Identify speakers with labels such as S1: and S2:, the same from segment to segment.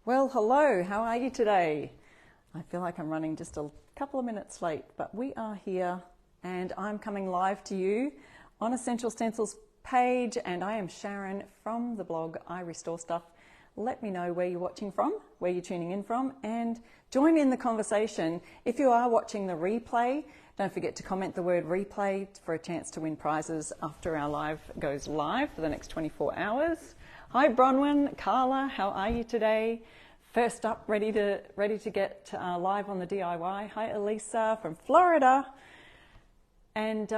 S1: Well, hello, how are you today? I feel like I'm running just a couple of minutes late, but we are here and I'm coming live to you on Essential Stencils page, and I am Sharon from the blog I Restore Stuff. Let me know where you're watching from, where you're tuning in from, and join in the conversation. If you are watching the replay, don't forget to comment the word replay for a chance to win prizes after our live goes live for the next 24 hours. Hi Bronwyn, Carla, how are you today? First up, ready to get live on the DIY. Hi Elisa from Florida. And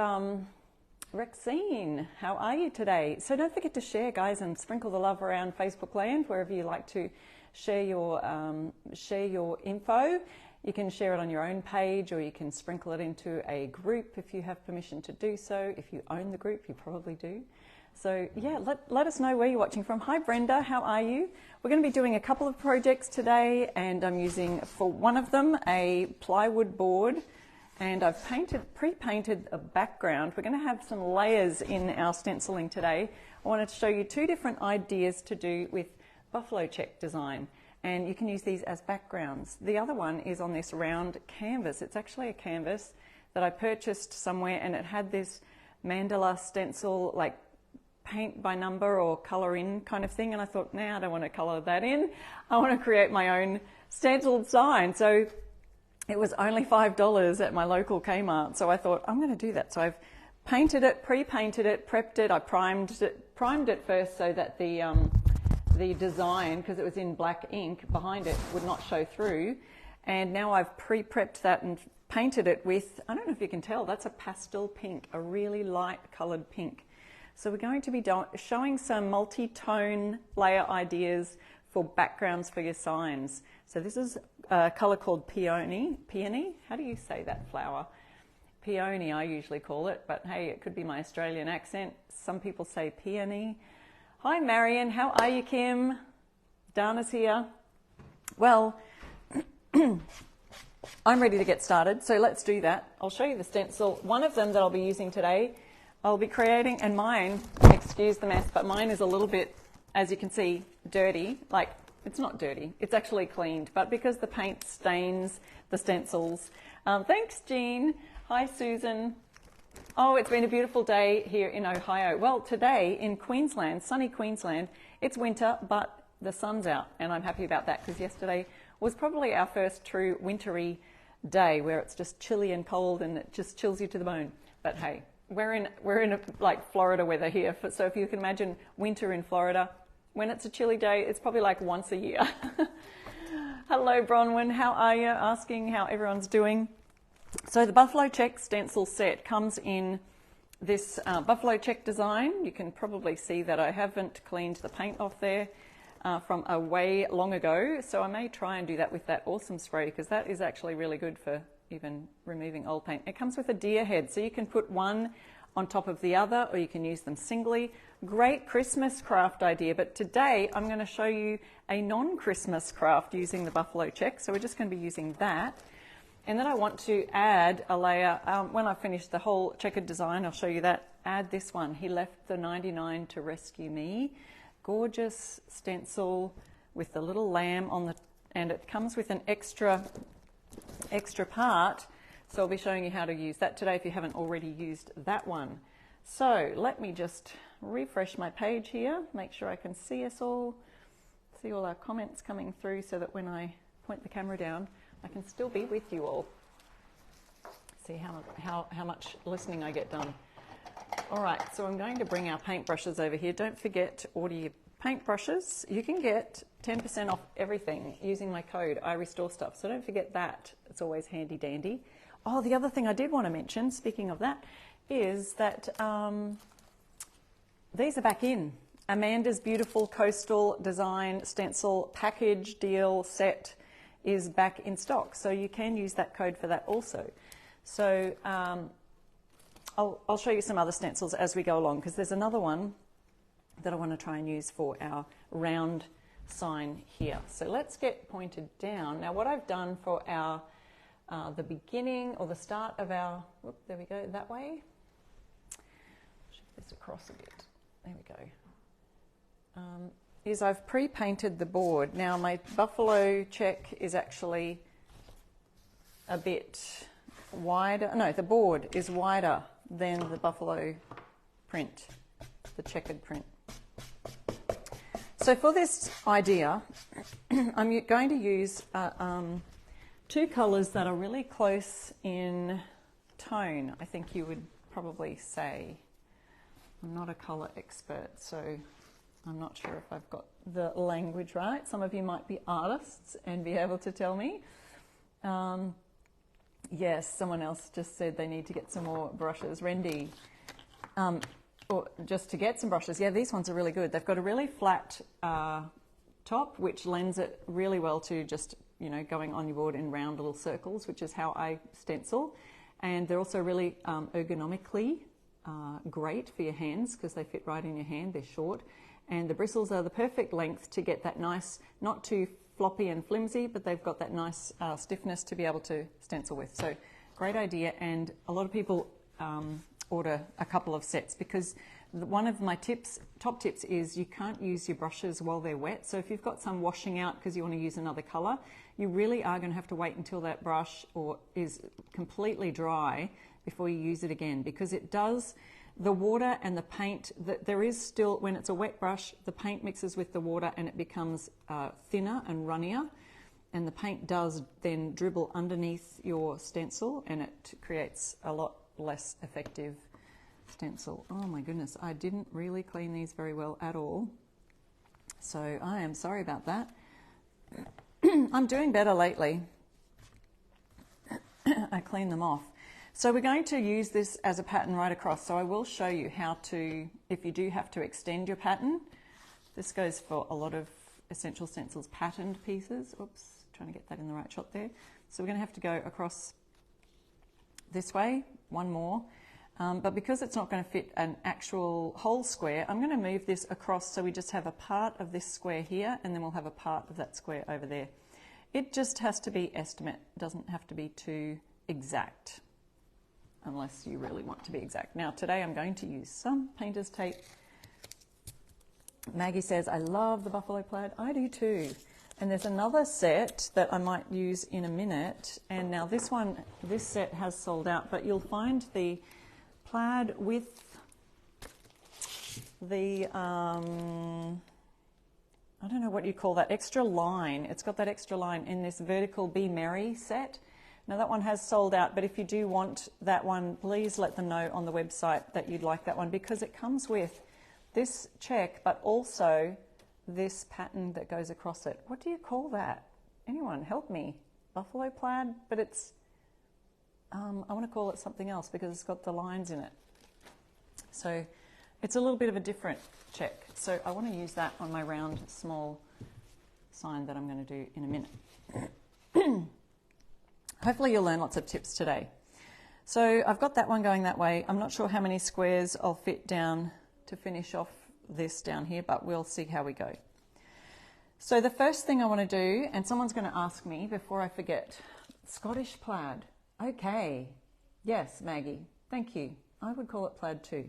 S1: Rexine, how are you today? So don't forget to share, guys, and sprinkle the love around Facebook land, wherever you like to share your info. You can share it on your own page, or you can sprinkle it into a group if you have permission to do so. If you own the group, you probably do. So yeah, let us know where you're watching from. Hi Brenda, how are you? We're going to be doing a couple of projects today, and I'm using for one of them a plywood board, and I've pre-painted a background. We're going to have some layers in our stenciling today. I wanted to show you two different ideas to do with buffalo check design, and you can use these as backgrounds. The other one is on this round canvas. It's actually a canvas that I purchased somewhere, and it had this mandala stencil, like paint by number or color in kind of thing, and I thought, nah, I don't want to color that in. I want to create my own stenciled sign. So it was only $5 at my local Kmart, so I thought I'm going to do that. So I've painted it, pre-painted it, prepped it. I primed it first so that the design, because it was in black ink behind it, would not show through. And now I've pre-prepped that and painted it with, I don't know if you can tell, that's a pastel pink, a really light colored pink. So we're going to be showing some multi-tone layer ideas for backgrounds for your signs. So this is a colour called peony. Peony? How do you say that flower? Peony, I usually call it, but hey, it could be my Australian accent. Some people say peony. Hi Marion, how are you, Kim? Dana's here. Well, I'm ready to get started, so let's do that. I'll show you the stencil. One of them that I'll be using today, I'll be creating, and mine, excuse the mess, but mine is a little bit, as you can see, dirty. Like, it's not dirty, it's actually cleaned, but because the paint stains the stencils. Thanks, Jean. Hi, Susan. Oh, it's been a beautiful day here in Ohio. Well, today in Queensland, sunny Queensland, it's winter, but the sun's out, and I'm happy about that, because yesterday was probably our first true wintry day where it's just chilly and cold and it just chills you to the bone. But hey, we're in like Florida weather here, so if you can imagine winter in Florida, when it's a chilly day, it's probably like once a year. Hello Bronwyn, how are you? Asking how everyone's doing. So the buffalo check stencil set comes in this buffalo check design. You can probably see that I haven't cleaned the paint off there from a way long ago, so I may try and do that with that awesome spray, because that is actually really good for even removing old paint. It comes with a deer head, so you can put one on top of the other, or you can use them singly. Great Christmas craft idea, but today I'm going to show you a non-Christmas craft using the buffalo check, so we're just going to be using that. And then I want to add a layer, when I finish the whole checkered design, I'll show you that, add this one. He left the 99 to rescue me. Gorgeous stencil with the little lamb on the, and it comes with an extra part, so I'll be showing you how to use that today if you haven't already used that one. So let me just refresh my page here, make sure I can see us all, see all our comments coming through, so that when I point the camera down I can still be with you all. See how much listening I get done. All right, so I'm going to bring our paintbrushes over here. Don't forget to order your paintbrushes. You can get 10% off everything using my code I Restore Stuff, so don't forget that. It's always handy dandy. Oh, the other thing I did want to mention, speaking of that, is that these are back in. Amanda's beautiful coastal design stencil package deal set is back in stock, so you can use that code for that also. So I'll show you some other stencils as we go along, because there's another one that I want to try and use for our round sign here. So let's get pointed down. Now what I've done for our the beginning or the start of our, whoop, there we go, that way. Shift this across a bit. There we go. is I've pre-painted the board. Now my buffalo check is actually a bit wider. No, the board is wider than the buffalo print, the checkered print. So for this idea, I'm going to use two colours that are really close in tone, I think you would probably say. I'm not a colour expert, so I'm not sure if I've got the language right. Some of you might be artists and be able to tell me. Yes, someone else just said they need to get some more brushes. Rendy, or just to get some brushes. Yeah, these ones are really good. They've got a really flat top, which lends it really well to just, you know, going on your board in round little circles, which is how I stencil. And they're also really ergonomically great for your hands because they fit right in your hand. They're short. And the bristles are the perfect length to get that nice, not too floppy and flimsy, but they've got that nice stiffness to be able to stencil with. So great idea. And a lot of people order a couple of sets because one of my top tips is you can't use your brushes while they're wet. So if you've got some washing out because you want to use another color, you really are going to have to wait until that brush is completely dry before you use it again, because it does, the water and the paint, there is still, when it's a wet brush, the paint mixes with the water and it becomes thinner and runnier, and the paint does then dribble underneath your stencil and it creates a lot less effective stencil. Oh my goodness, I didn't really clean these very well at all, so I am sorry about that. I'm doing better lately. I clean them off. So we're going to use this as a pattern right across, so I will show you how to, if you do have to extend your pattern. This goes for a lot of Essential Stencils patterned pieces. Oops, trying to get that in the right shot there. So we're going to have to go across this way, one more. But because it's not going to fit an actual whole square, I'm going to move this across so we just have a part of this square here and then we'll have a part of that square over there. It just has to be estimate, it doesn't have to be too exact, unless you really want to be exact. Now today I'm going to use some painter's tape. Maggie says, I love the buffalo plaid. I do too. And there's another set that I might use in a minute. And now this set has sold out, but you'll find the plaid with the, I don't know what you call that, extra line. It's got that extra line in this vertical Be Merry set. Now that one has sold out, but if you do want that one, please let them know on the website that you'd like that one, because it comes with this check, but also this pattern that goes across it. What do you call that? Anyone help me? Buffalo plaid, but it's, I want to call it something else because it's got the lines in it. So it's a little bit of a different check. So I want to use that on my round small sign that I'm going to do in a minute. Hopefully you'll learn lots of tips today. So I've got that one going that way. I'm not sure how many squares I'll fit down to finish off this down here, but we'll see how we go. So the first thing I want to do, and someone's going to ask me before I forget, Scottish plaid. Okay, yes, Maggie, thank you. I would call it plaid too.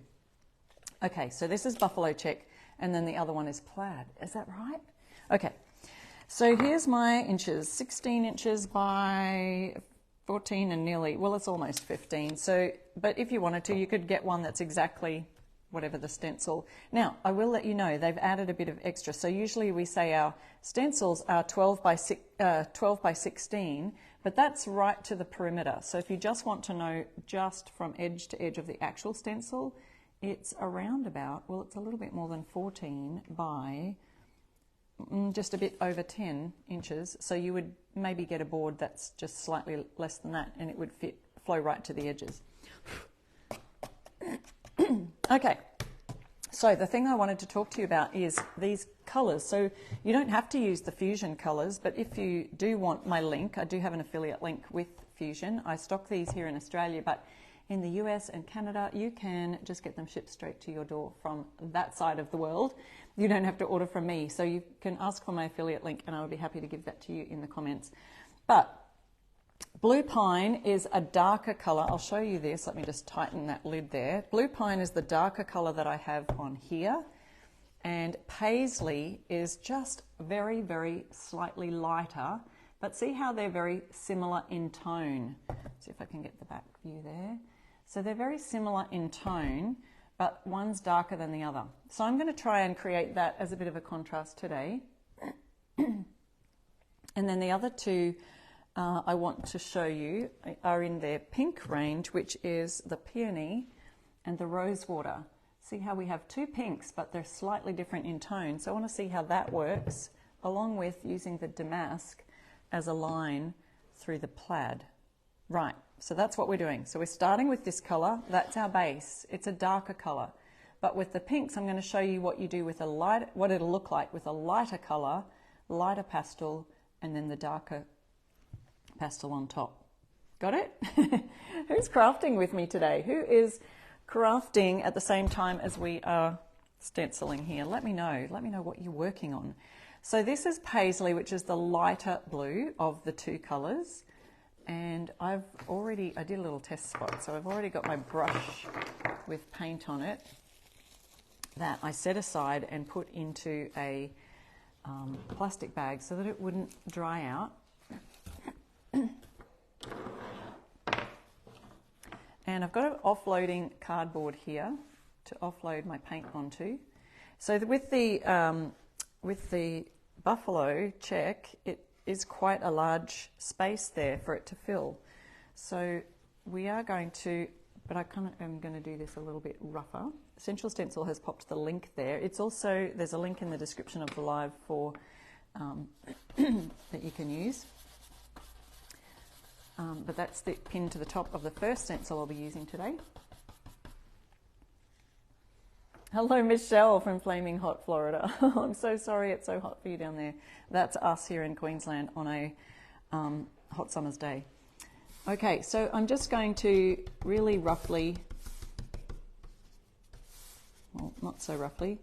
S1: Okay, so this is buffalo check, and then the other one is plaid. Is that right? Okay. So here's my inches, 16 inches by 14 and nearly, well, it's almost 15. So, but if you wanted to, you could get one that's exactly whatever the stencil. Now, I will let you know, they've added a bit of extra. So usually we say our stencils are 12 by 16, but that's right to the perimeter. So if you just want to know just from edge to edge of the actual stencil, it's around about, well, it's a little bit more than 14 by just a bit over 10 inches. So you would maybe get a board that's just slightly less than that and it would flow right to the edges. Okay, so the thing I wanted to talk to you about is these colours. So you don't have to use the Fusion colours, but if you do want my link, I do have an affiliate link with Fusion. I stock these here in Australia, but in the US and Canada, you can just get them shipped straight to your door from that side of the world. You don't have to order from me, so you can ask for my affiliate link and I would be happy to give that to you in the comments. But blue pine is a darker colour. I'll show you this. Let me just tighten that lid there. Blue pine is the darker colour that I have on here. and paisley is just very, very slightly lighter, but see how they're very similar in tone. See if I can get the back view there. So they're very similar in tone, but one's darker than the other. So I'm going to try and create that as a bit of a contrast today. And then the other two I want to show you are in their pink range, which is the peony and the rosewater. See how we have two pinks, but they're slightly different in tone. So I want to see how that works, along with using the damask as a line through the plaid. Right, so that's what we're doing. So we're starting with this color. That's our base. It's a darker color. But with the pinks, I'm going to show you what you do with a light, what it'll look like with a lighter color, lighter pastel, and then the darker pastel on top. Got it? Who's crafting with me today? Who is crafting at the same time as we are stenciling here? Let me know. Let me know what you're working on. So this is paisley, which is the lighter blue of the two colors. And I did a little test spot, so I've already got my brush with paint on it that I set aside and put into a plastic bag so that it wouldn't dry out. And I've got an offloading cardboard here to offload my paint onto. So with the buffalo check, it is quite a large space there for it to fill. So we are going to, but I kind of am going to do this a little bit rougher. Essential Stencil has popped the link there. It's also, there's a link in the description of the live for that you can use. But that's the pin to the top of the first stencil I'll be using today. Hello, Michelle from Flaming Hot, Florida. I'm so sorry it's so hot for you down there. That's us here in Queensland on a hot summer's day. Okay, so I'm just going to really roughly, well, not so roughly,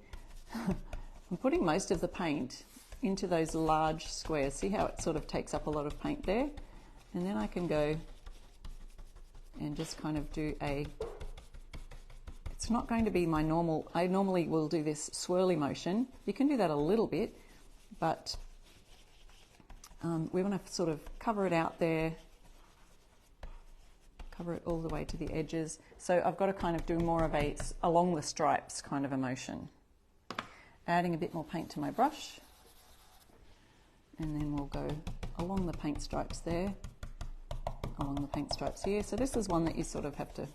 S1: I'm putting most of the paint into those large squares. See how it sort of takes up a lot of paint there? And then I can go and just kind of do a, it's not going to be my normal, I normally will do this swirly motion. You can do that a little bit, but we want to sort of cover it out there, cover it all the way to the edges. So I've got to kind of do more of a along the stripes kind of a motion. Adding a bit more paint to my brush, and then we'll go along the paint stripes there, along the paint stripes here. So this is one that you sort of have to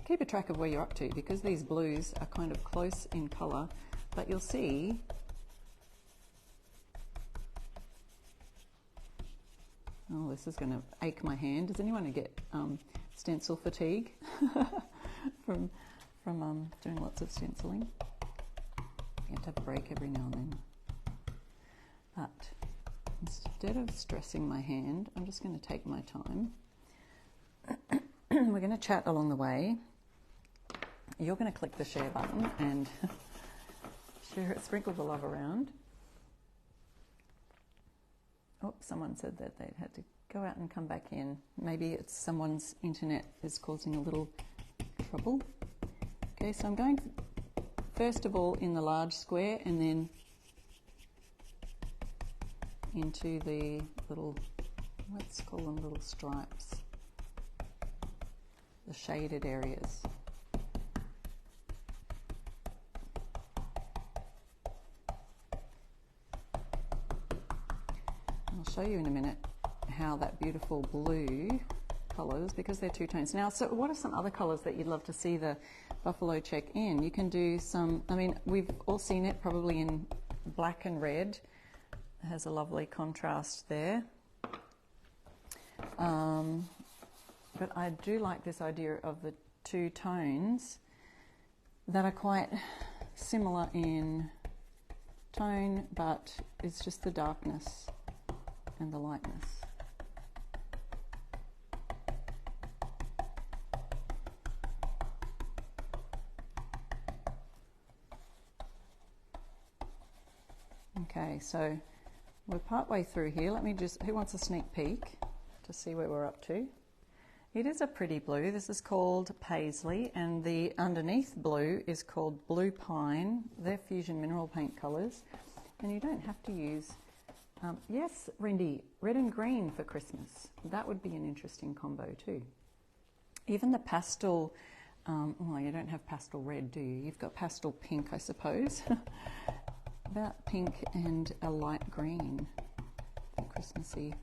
S1: keep a track of where you're up to, because these blues are kind of close in colour, but you'll see oh, this is going to ache my hand. Does anyone get stencil fatigue from doing lots of stenciling? You have to have a break every now and then. But instead of stressing my hand, I'm just going to take my time. We're going to chat along the way. You're going to click the share button and share it, sprinkle the love around. Oh, someone said that they'd had to go out and come back in. Maybe it's someone's internet is causing a little trouble. Okay, so I'm going first of all in the large square and then into the little, let's call them little stripes, the shaded areas. I'll show you in a minute how that beautiful blue colours, because they're two tones. Now, so what are some other colours that you'd love to see the buffalo check in? You can do some, I mean, we've all seen it probably in black and red. It has a lovely contrast there. But I do like this idea of the two tones that are quite similar in tone, but it's just the darkness and the lightness. Okay, so we're part way through here. Let me just, who wants a sneak peek to see where we're up to? It is a pretty blue. This is called Paisley, and the underneath blue is called Blue Pine. They're fusion mineral paint colours, and you don't have to use, yes, Rindy, red and green for Christmas. That would be an interesting combo too. Even the pastel, well, you don't have pastel red, do you? You've got pastel pink, I suppose. About pink and a light green for Christmassy.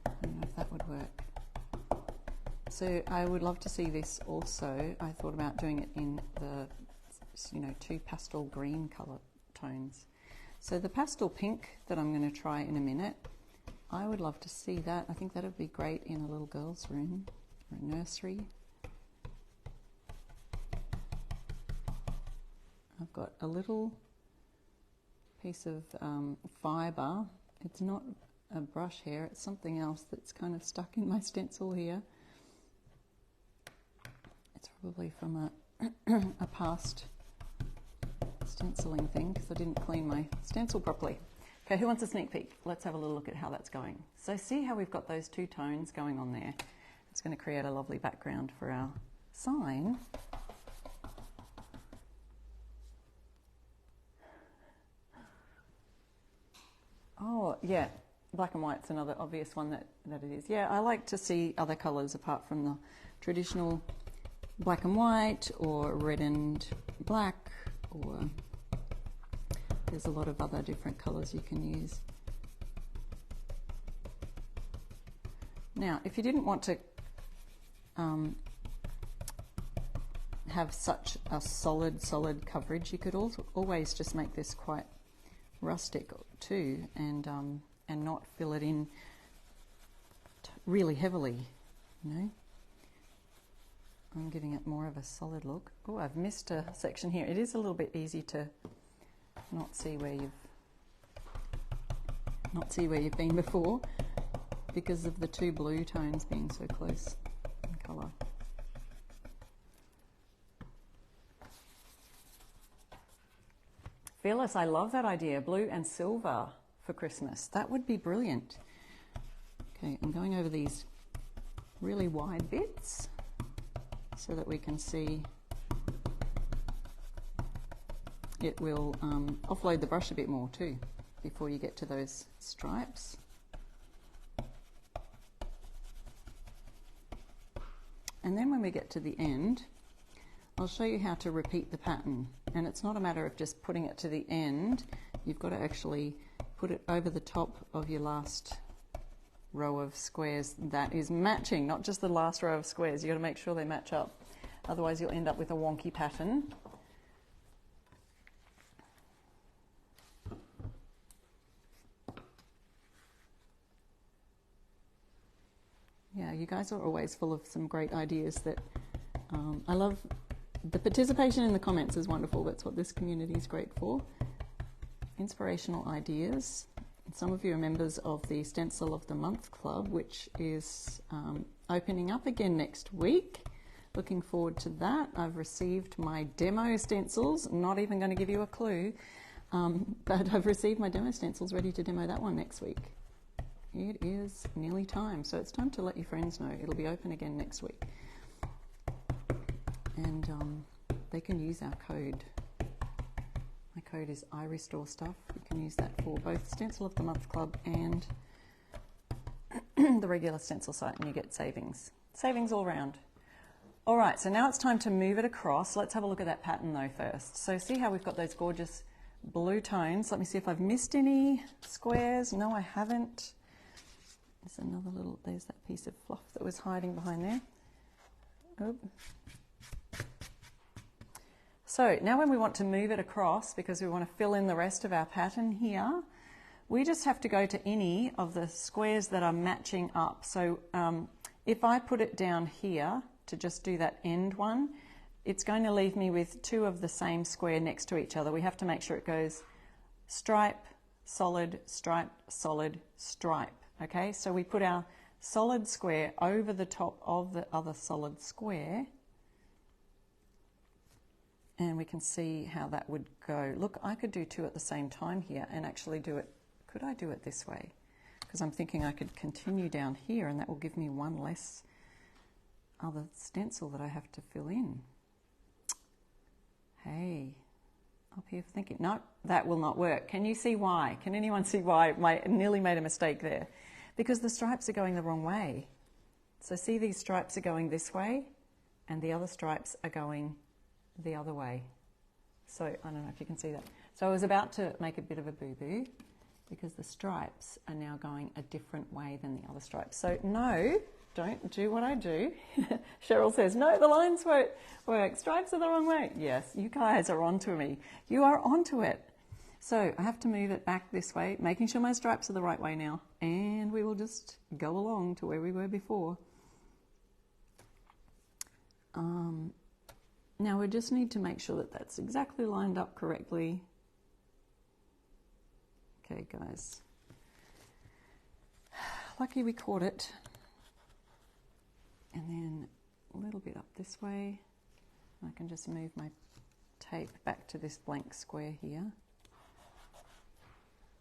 S1: I don't know if that would work. So I would love to see this also. I thought about doing it in the, two pastel green colour tones. So the pastel pink that I'm going to try in a minute, I would love to see that. I think that would be great in a little girl's room or a nursery. I've got a little piece of fibre. It's not a brush hair, it's something else that's kind of stuck in my stencil here. It's probably from a past stenciling thing because I didn't clean my stencil properly. Okay, who wants a sneak peek? Let's have a little look at how that's going. So see how we've got those two tones going on there. It's going to create a lovely background for our sign. Oh, yeah, black and white's another obvious one that it is. Yeah, I like to see other colours apart from the traditional black and white or red and black, or there's a lot of other different colours you can use. Now, if you didn't want to have such a solid coverage, you could also always just make this quite rustic too, and not fill it in really heavily, you know. I'm giving it more of a solid look. Oh, I've missed a section here. It is a little bit easy to not see where you've been before because of the two blue tones being so close in colour. Fearless, I love that idea. Blue and silver for Christmas. That would be brilliant. Okay, I'm going over these really wide bits so that we can see. It will offload the brush a bit more too before you get to those stripes. And then when we get to the end, I'll show you how to repeat the pattern. And it's not a matter of just putting it to the end. You've got to actually put it over the top of your last row of squares that is matching, not just the last row of squares. You've got to make sure they match up. Otherwise you'll end up with a wonky pattern. Yeah, you guys are always full of some great ideas that I love. The participation in the comments is wonderful. That's what this community is great for. Inspirational ideas. Some of you are members of the Stencil of the Month Club, which is opening up again next week. Looking forward to that. I've received my demo stencils. Not even going to give you a clue, but I've received my demo stencils ready to demo that one next week. It is nearly time, so it's time to let your friends know. It'll be open again next week. And they can use our code. My code is iRestore Stuff. You can use that for both Stencil of the Month Club and the regular stencil site, and you get savings. Savings all round. All right, so now it's time to move it across. Let's have a look at that pattern though first. So see how we've got those gorgeous blue tones. Let me see if I've missed any squares. No, I haven't. There's another little, there's that piece of fluff that was hiding behind there. Oop. So now when we want to move it across, because we want to fill in the rest of our pattern here, we just have to go to any of the squares that are matching up. So if I put it down here to just do that end one, it's going to leave me with two of the same square next to each other. We have to make sure it goes stripe, solid, stripe, solid, stripe. Okay, so we put our solid square over the top of the other solid square, and we can see how that would go. Look, I could do two at the same time here and actually do it. Could I do it this way? Because I'm thinking I could continue down here and that will give me one less other stencil that I have to fill in. Hey, up here thinking, no, that will not work. Can you see why? Can anyone see why I nearly made a mistake there? Because the stripes are going the wrong way. So see, these stripes are going this way and the other stripes are going the other way. So I don't know if you can see that. So I was about to make a bit of a boo-boo because the stripes are now going a different way than the other stripes. So no, don't do what I do. Cheryl says, no, the lines won't work. Stripes are the wrong way. Yes, you guys are onto me. You are onto it. So I have to move it back this way, making sure my stripes are the right way now. And we will just go along to where we were before. Now we just need to make sure that that's exactly lined up correctly. Okay, guys. Lucky we caught it. And then a little bit up this way. I can just move my tape back to this blank square here.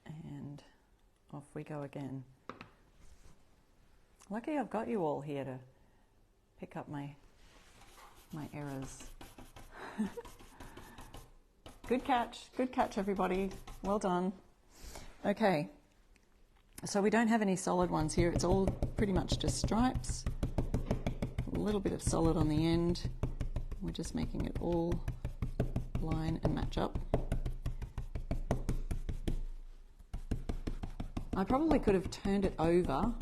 S1: And off we go again. Lucky I've got you all here to pick up my errors. Good catch everybody. Well done. Okay, so we don't have any solid ones here. It's all pretty much just stripes. A little bit of solid on the end. We're just making it all line and match up. I probably could have turned it over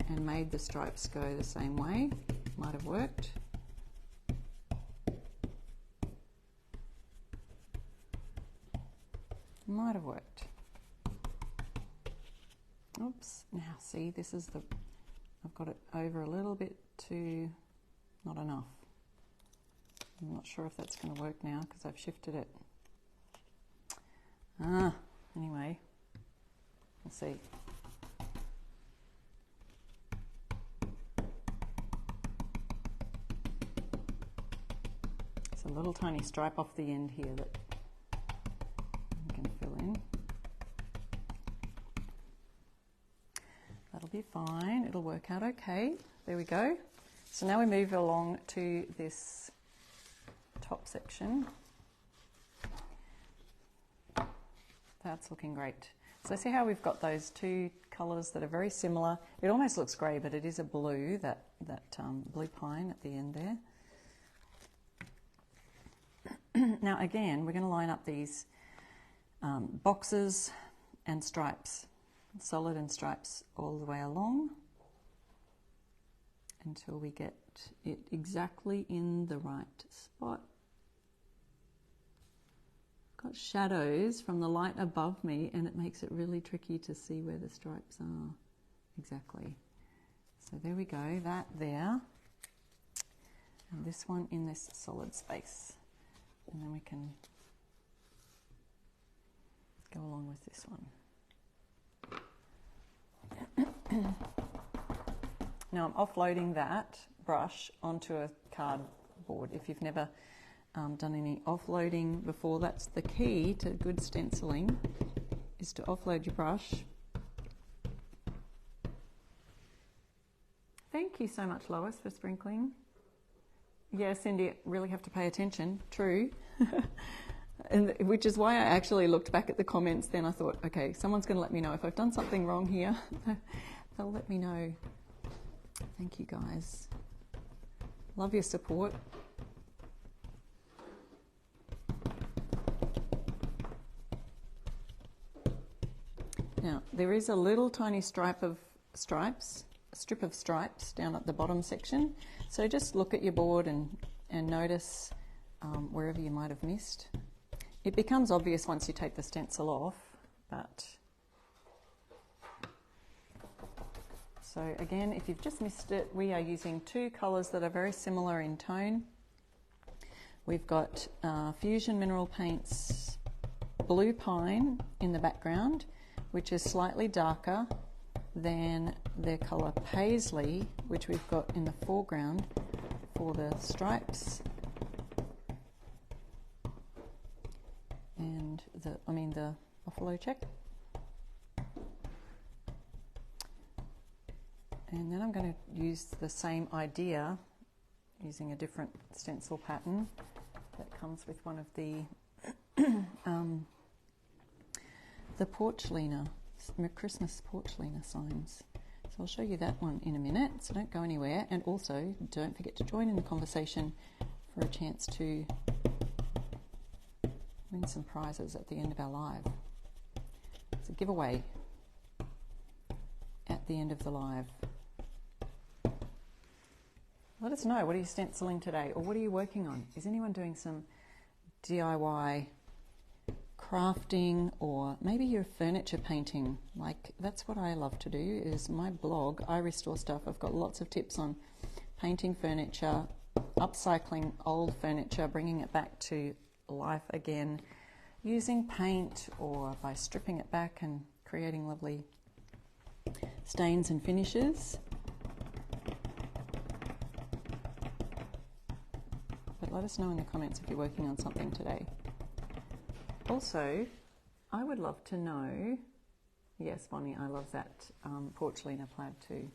S1: and made the stripes go the same way. Might have worked. Might have worked. Oops, now see, this is the, I've got it over a little bit too, not enough. I'm not sure if that's going to work now because I've shifted it. Anyway, we'll see. It's a little tiny stripe off the end here that I can fill in. That'll be fine, it'll work out okay. There we go. So now we move along to this top section. That's looking great. So see how we've got those two colours that are very similar. It almost looks grey, but it is a blue, that blue pine at the end there. Now again, we're going to line up these boxes and stripes, solid and stripes all the way along until we get it exactly in the right spot. Got shadows from the light above me and it makes it really tricky to see where the stripes are exactly. So there we go, that there, and this one in this solid space. And then we can go along with this one. Now I'm offloading that brush onto a cardboard. If you've never done any offloading before, that's the key to good stenciling, is to offload your brush. Thank you so much, Lois, for sprinkling. Yeah, Cindy, really have to pay attention, true. And which is why I actually looked back at the comments then. I thought, okay, someone's going to let me know if I've done something wrong here. They'll let me know. Thank you, guys. Love your support. Now, there is a little tiny strip of stripes down at the bottom section. So just look at your board and notice wherever you might have missed. It becomes obvious once you take the stencil off, but so again, if you've just missed it, we are using two colours that are very similar in tone. We've got Fusion Mineral Paints Blue Pine in the background, which is slightly darker than their colour Paisley, which we've got in the foreground for the stripes and the buffalo check. And then I'm going to use the same idea using a different stencil pattern that comes with one of the Porcelainer, Christmas Porcelainer signs. So I'll show you that one in a minute, so don't go anywhere. And also, don't forget to join in the conversation for a chance to win some prizes at the end of our live. It's a giveaway at the end of the live. Let us know, what are you stenciling today, or what are you working on? Is anyone doing some DIY crafting, or maybe you're furniture painting? Like, that's what I love to do, is my blog, I Restore Stuff. I've got lots of tips on painting furniture, upcycling old furniture, bringing it back to life again, using paint or by stripping it back and creating lovely stains and finishes. But let us know in the comments if you're working on something today. Also, I would love to know, yes, Bonnie, I love that Porcelainer plaid too.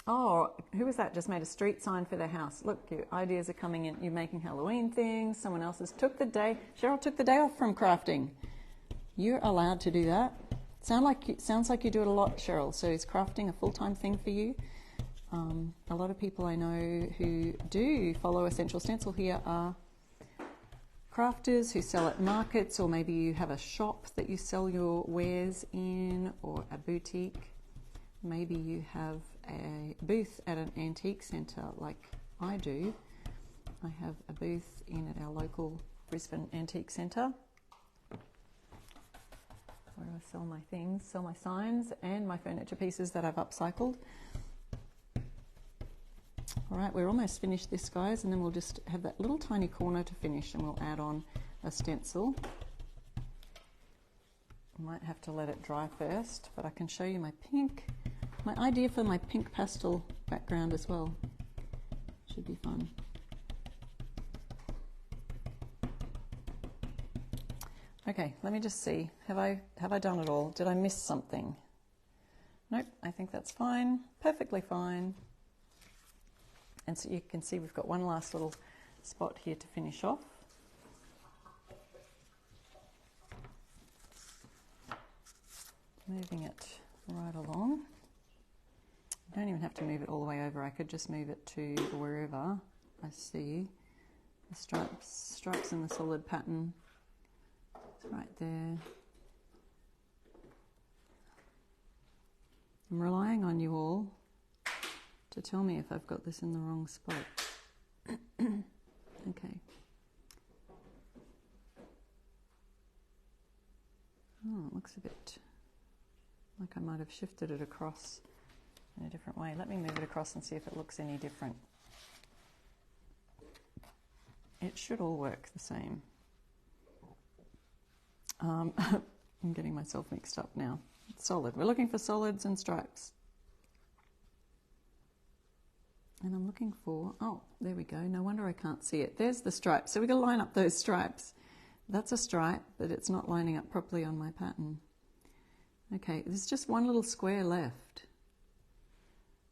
S1: Oh, who was that? Just made a street sign for their house. Look, your ideas are coming in. You're making Halloween things. Someone else has took the day. Cheryl took the day off from crafting. You're allowed to do that. Sounds like you do it a lot, Cheryl. So is crafting a full-time thing for you? A lot of people I know who do follow Essential Stencil here are crafters who sell at markets, or maybe you have a shop that you sell your wares in, or a boutique. Maybe you have a booth at an antique centre like I do. I have a booth in at our local Brisbane Antique Centre where I sell my things, sell my signs and my furniture pieces that I've upcycled. All right, we're almost finished this, guys, and then we'll just have that little tiny corner to finish, and we'll add on a stencil. I might have to let it dry first, but I can show you my pink. My idea for my pink pastel background as well. Should be fun. Okay, let me just see. Have I done it all? Did I miss something? Nope, I think that's fine. Perfectly fine. And so you can see we've got one last little spot here to finish off. Moving it right along. I don't even have to move it all the way over. I could just move it to wherever I see the stripes in the solid pattern. It's right there. I'm relying on you all to tell me if I've got this in the wrong spot. Okay. Oh, it looks a bit like I might have shifted it across in a different way. Let me move it across and see if it looks any different. It should all work the same. I'm getting myself mixed up now. It's solid. We're looking for solids and stripes. And I'm looking for, oh, there we go. No wonder I can't see it. There's the stripe. So we're going to line up those stripes. That's a stripe, but it's not lining up properly on my pattern. Okay, there's just one little square left.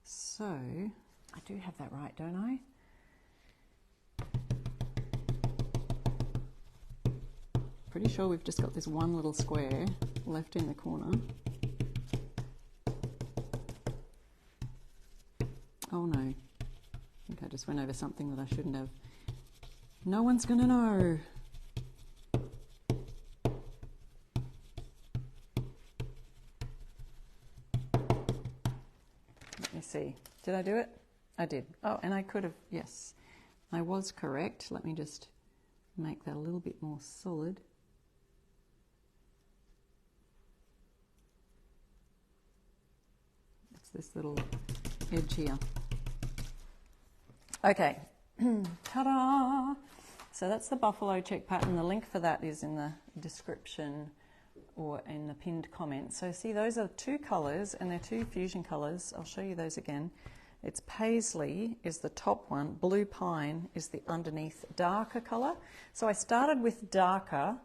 S1: So, I do have that right, don't I? Pretty sure we've just got this one little square left in the corner. Oh no, I think I just went over something that I shouldn't have. No one's gonna know. Let me see, did I do it? I did. Oh, and I could have, yes, I was correct. Let me just make that a little bit more solid. It's this little edge here. Okay, ta-da! So that's the buffalo check pattern. The link for that is in the description or in the pinned comment. So see, those are two colours, and they're two fusion colours. I'll show you those again. It's paisley is the top one, blue pine is the underneath darker colour. So I started with darker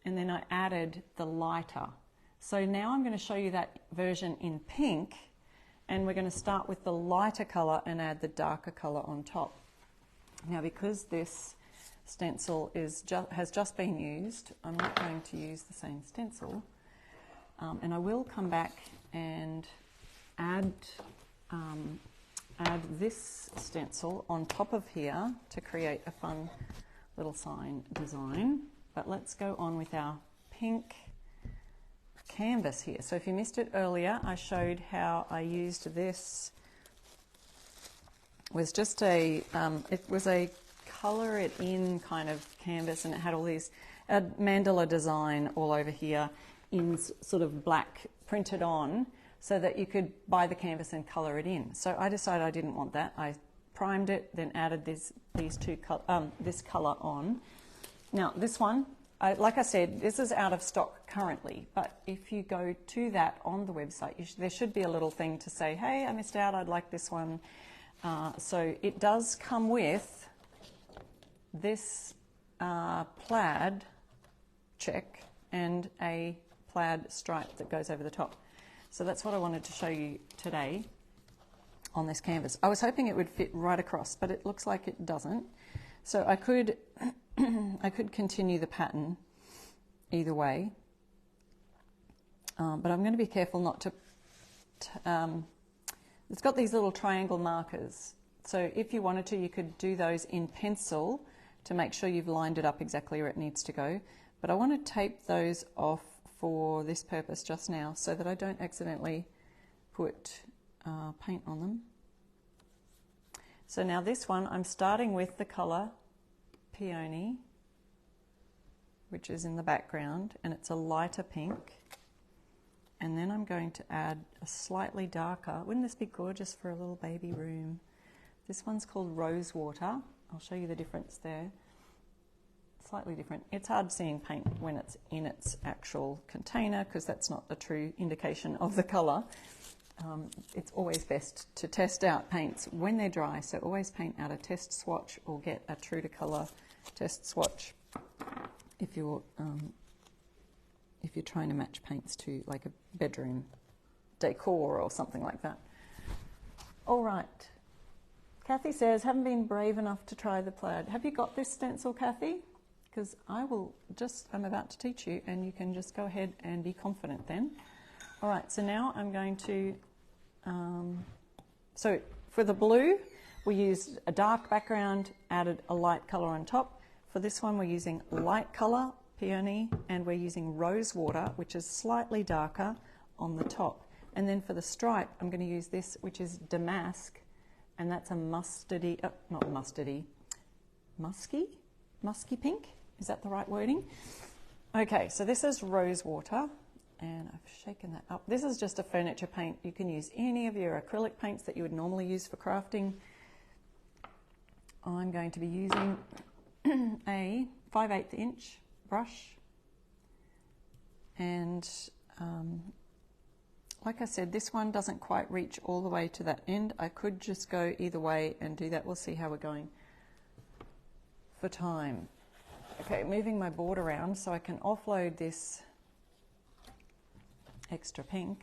S1: and then I added the lighter. So now I'm going to show you that version in pink, and we're going to start with the lighter colour and add the darker colour on top. Now, because this stencil has just been used, I'm not going to use the same stencil, and I will come back and add this stencil on top of here to create a fun little sign design. But let's go on with our pink canvas here. So if you missed it earlier, I showed how I used this. It was just it was a colour it in kind of canvas, and it had all these mandala design all over here in sort of black printed on, so that you could buy the canvas and colour it in. So I decided I didn't want that. I primed it, then added this colour on. Now this one, like I said, this is out of stock currently, but if you go to that on the website, there should be a little thing to say, hey, I missed out, I'd like this one. So it does come with this plaid check and a plaid stripe that goes over the top. So that's what I wanted to show you today on this canvas. I was hoping it would fit right across, but it looks like it doesn't. So I could I could continue the pattern either way, but I'm going to be careful not to it's got these little triangle markers, so if you wanted to, you could do those in pencil to make sure you've lined it up exactly where it needs to go, but I want to tape those off for this purpose just now, so that I don't accidentally put paint on them. So now this one, I'm starting with the colour Peony, which is in the background, and it's a lighter pink, and then I'm going to add a slightly darker. Wouldn't this be gorgeous for a little baby room? This one's called Rosewater. I'll show you the difference there. Slightly different. It's hard seeing paint when it's in its actual container, because that's not the true indication of the colour. It's always best to test out paints when they're dry, so always paint out a test swatch or get a true to colour test swatch if you're trying to match paints to like a bedroom decor or something like that. All right. Kathy says, haven't been brave enough to try the plaid. Have you got this stencil, Kathy? Because I'm about to teach you, and you can just go ahead and be confident then. All right, so now I'm going to, so for the blue, we used a dark background, added a light colour on top. For this one, we're using light colour, Peony, and we're using Rosewater, which is slightly darker, on the top. And then for the stripe, I'm going to use this, which is Damask, and that's a mustardy, not mustardy, musky pink. Is that the right wording? Okay, so this is Rosewater, and I've shaken that up. This is just a furniture paint. You can use any of your acrylic paints that you would normally use for crafting. I'm going to be using a 5/8 inch brush, and like I said, this one doesn't quite reach all the way to that end. I could just go either way and do that. We'll see how we're going for time. Okay, moving my board around so I can offload this extra pink.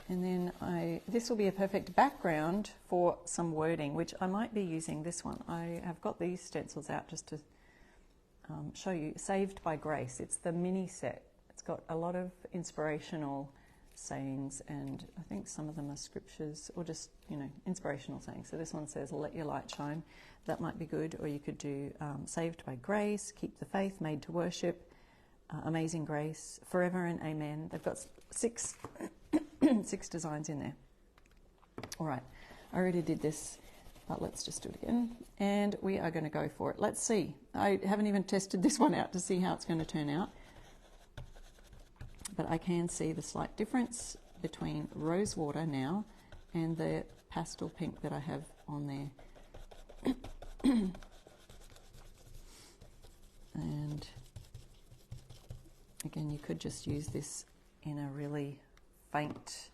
S1: And then this will be a perfect background for some wording, which I might be using this one. I have got these stencils out just to show you. Saved by Grace. It's the mini set. It's got a lot of inspirational sayings, and I think some of them are scriptures or just, inspirational sayings. So this one says, let your light shine. That might be good. Or you could do Saved by Grace, Keep the Faith, Made to Worship, Amazing Grace, Forever and Amen. They've got 6 designs in there. All right, I already did this, but let's just do it again. And we are going to go for it. Let's see. I haven't even tested this one out to see how it's going to turn out. But I can see the slight difference between Rosewater now and the pastel pink that I have on there. And again, you could just use this in a really faint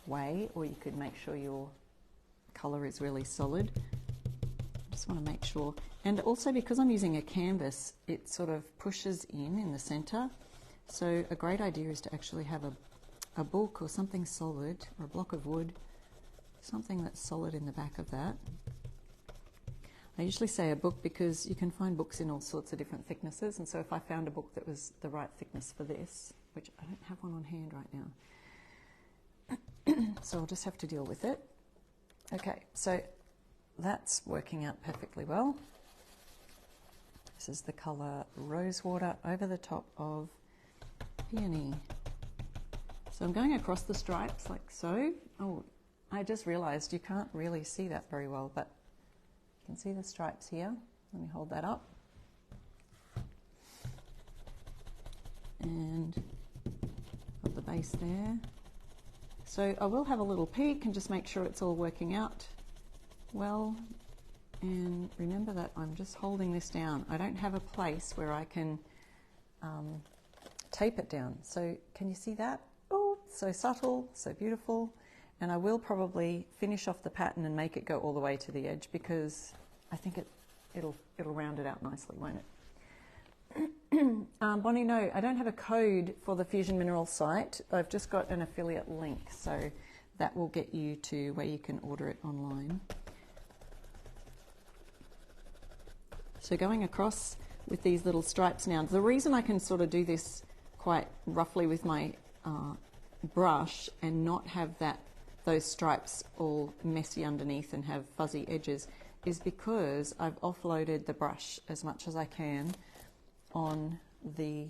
S1: way, or you could make sure your colour is really solid. I just want to make sure. And also, because I'm using a canvas, it sort of pushes in the centre. So a great idea is to actually have a book or something solid, or a block of wood, something that's solid in the back of that. I usually say a book because you can find books in all sorts of different thicknesses, and so if I found a book that was the right thickness for this, which I don't have one on hand right now, so I'll just have to deal with it. Okay, so that's working out perfectly well. This is the colour Rosewater over the top of Peony. So I'm going across the stripes like so. Oh, I just realised you can't really see that very well, but you can see the stripes here. Let me hold that up. And got the base there. So I will have a little peek and just make sure it's all working out well. And remember that I'm just holding this down. I don't have a place where I can tape it down. So can you see that? Oh, so subtle, so beautiful. And I will probably finish off the pattern and make it go all the way to the edge, because I think it'll round it out nicely, won't it? Bonnie, no, I don't have a code for the Fusion Minerals site. I've just got an affiliate link, so that will get you to where you can order it online. So going across with these little stripes now, the reason I can sort of do this quite roughly with my brush and not have those stripes all messy underneath and have fuzzy edges is because I've offloaded the brush as much as I can on the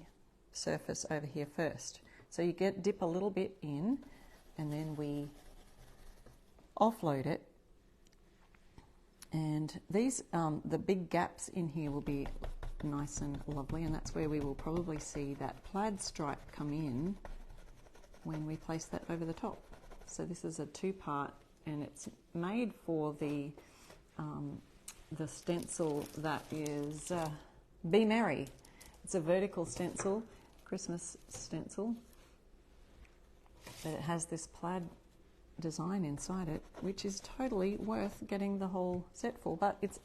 S1: surface over here first. So you dip a little bit in, and then we offload it. And these, the big gaps in here will be nice and lovely, and that's where we will probably see that plaid stripe come in when we place that over the top. So this is a two-part, and it's made for the stencil that is Be Merry. It's a vertical stencil, Christmas stencil, but it has this plaid design inside it, which is totally worth getting the whole set for, but it's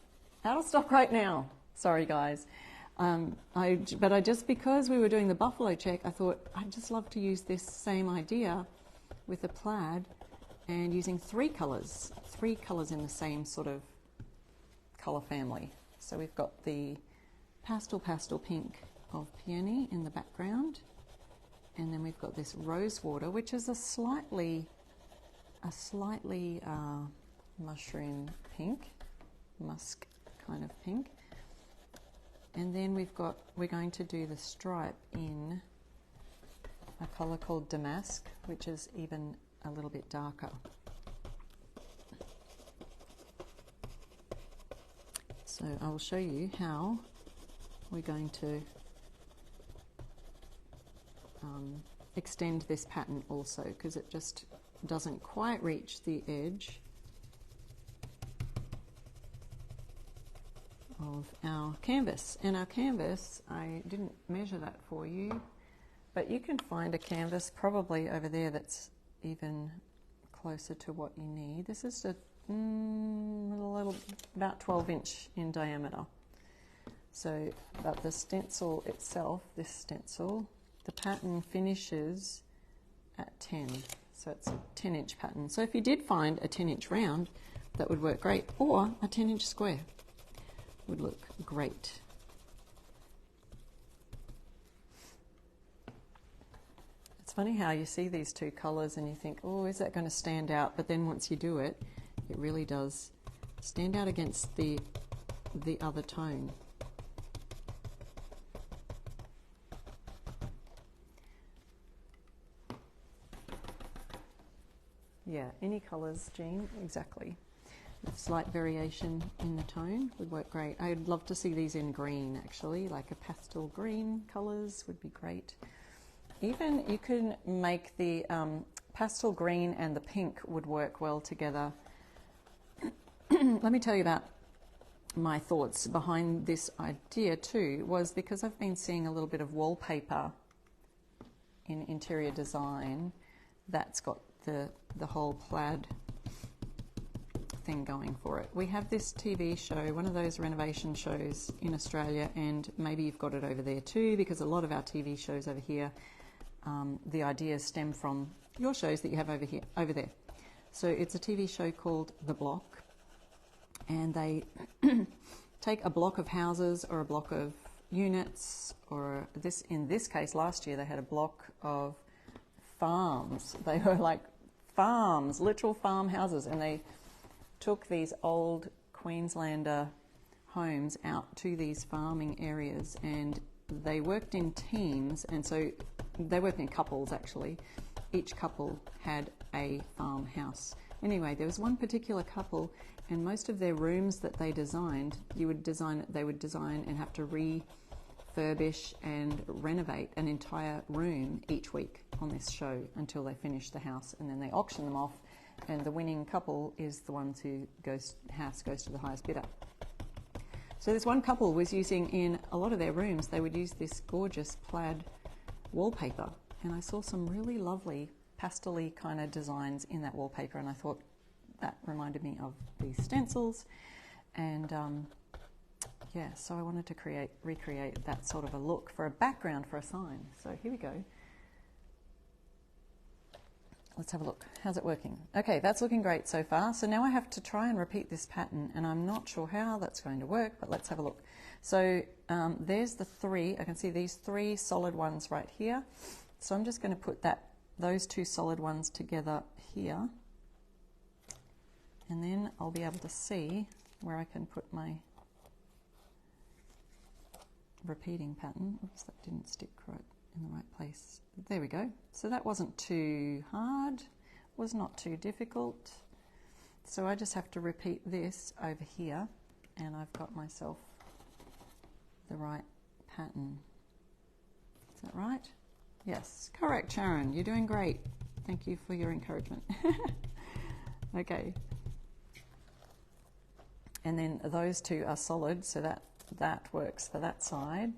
S1: out of stock right now. Sorry guys. Just because we were doing the buffalo check, I thought I'd just love to use this same idea with a plaid and using three colours in the same sort of colour family. So we've got the pastel pink of Peony in the background, and then we've got this Rosewater, which is a slightly mushroom pink, musk kind of pink. And then we're going to do the stripe in a colour called Damask, which is even a little bit darker. So I will show you how we're going to extend this pattern also, because it just doesn't quite reach the edge of our canvas. And our canvas, I didn't measure that for you, but you can find a canvas probably over there that's even closer to what you need. This is a little about 12-inch in diameter. So, but the stencil itself, this stencil, the pattern finishes at 10. So it's a 10-inch pattern. So if you did find a 10-inch round, that would work great, or a 10-inch square would look great. It's funny how you see these two colours and you think, oh, is that going to stand out? But then once you do it, it really does stand out against the other tone. Yeah, any colours, Jean, exactly. A slight variation in the tone would work great. I'd love to see these in green, actually, like a pastel green colours would be great. Even you can make the pastel green and the pink would work well together. Let me tell you about my thoughts behind this idea too, was because I've been seeing a little bit of wallpaper in interior design that's got the whole plaid thing going for it. We have this TV show, one of those renovation shows in Australia, and maybe you've got it over there too, because a lot of our TV shows over here the ideas stem from your shows that you have over there. So it's a TV show called The Block, and they take a block of houses or a block of units, or in this case last year they had a block of farms. They were like farms, literal farmhouses, and they took these old Queenslander homes out to these farming areas, and they worked in teams, and so they worked in couples actually. Each couple had a farmhouse. Anyway, there was one particular couple, and most of their rooms that they designed, they would design and have to refurbish and renovate an entire room each week on this show until they finished the house, and then they auction them off, and the winning couple is the ones who house goes to the highest bidder. So this one couple was using, in a lot of their rooms, they would use this gorgeous plaid wallpaper, and I saw some really lovely pastel-y kind of designs in that wallpaper, and I thought that reminded me of these stencils, and yeah, so I wanted to recreate that sort of a look for a background for a sign. So here we go. Let's have a look. How's it working? Okay, that's looking great so far. So now I have to try and repeat this pattern, and I'm not sure how that's going to work, but let's have a look. So there's the three. I can see these three solid ones right here. So I'm just going to put those two solid ones together here, and then I'll be able to see where I can put my repeating pattern. Oops, that didn't stick right in the right place. There we go. So that wasn't too hard, was not too difficult. So I just have to repeat this over here, and I've got myself the right pattern. Is that right? Yes, correct, Sharon. You're doing great. Thank you for your encouragement. Okay. And then those two are solid, so that works for that side.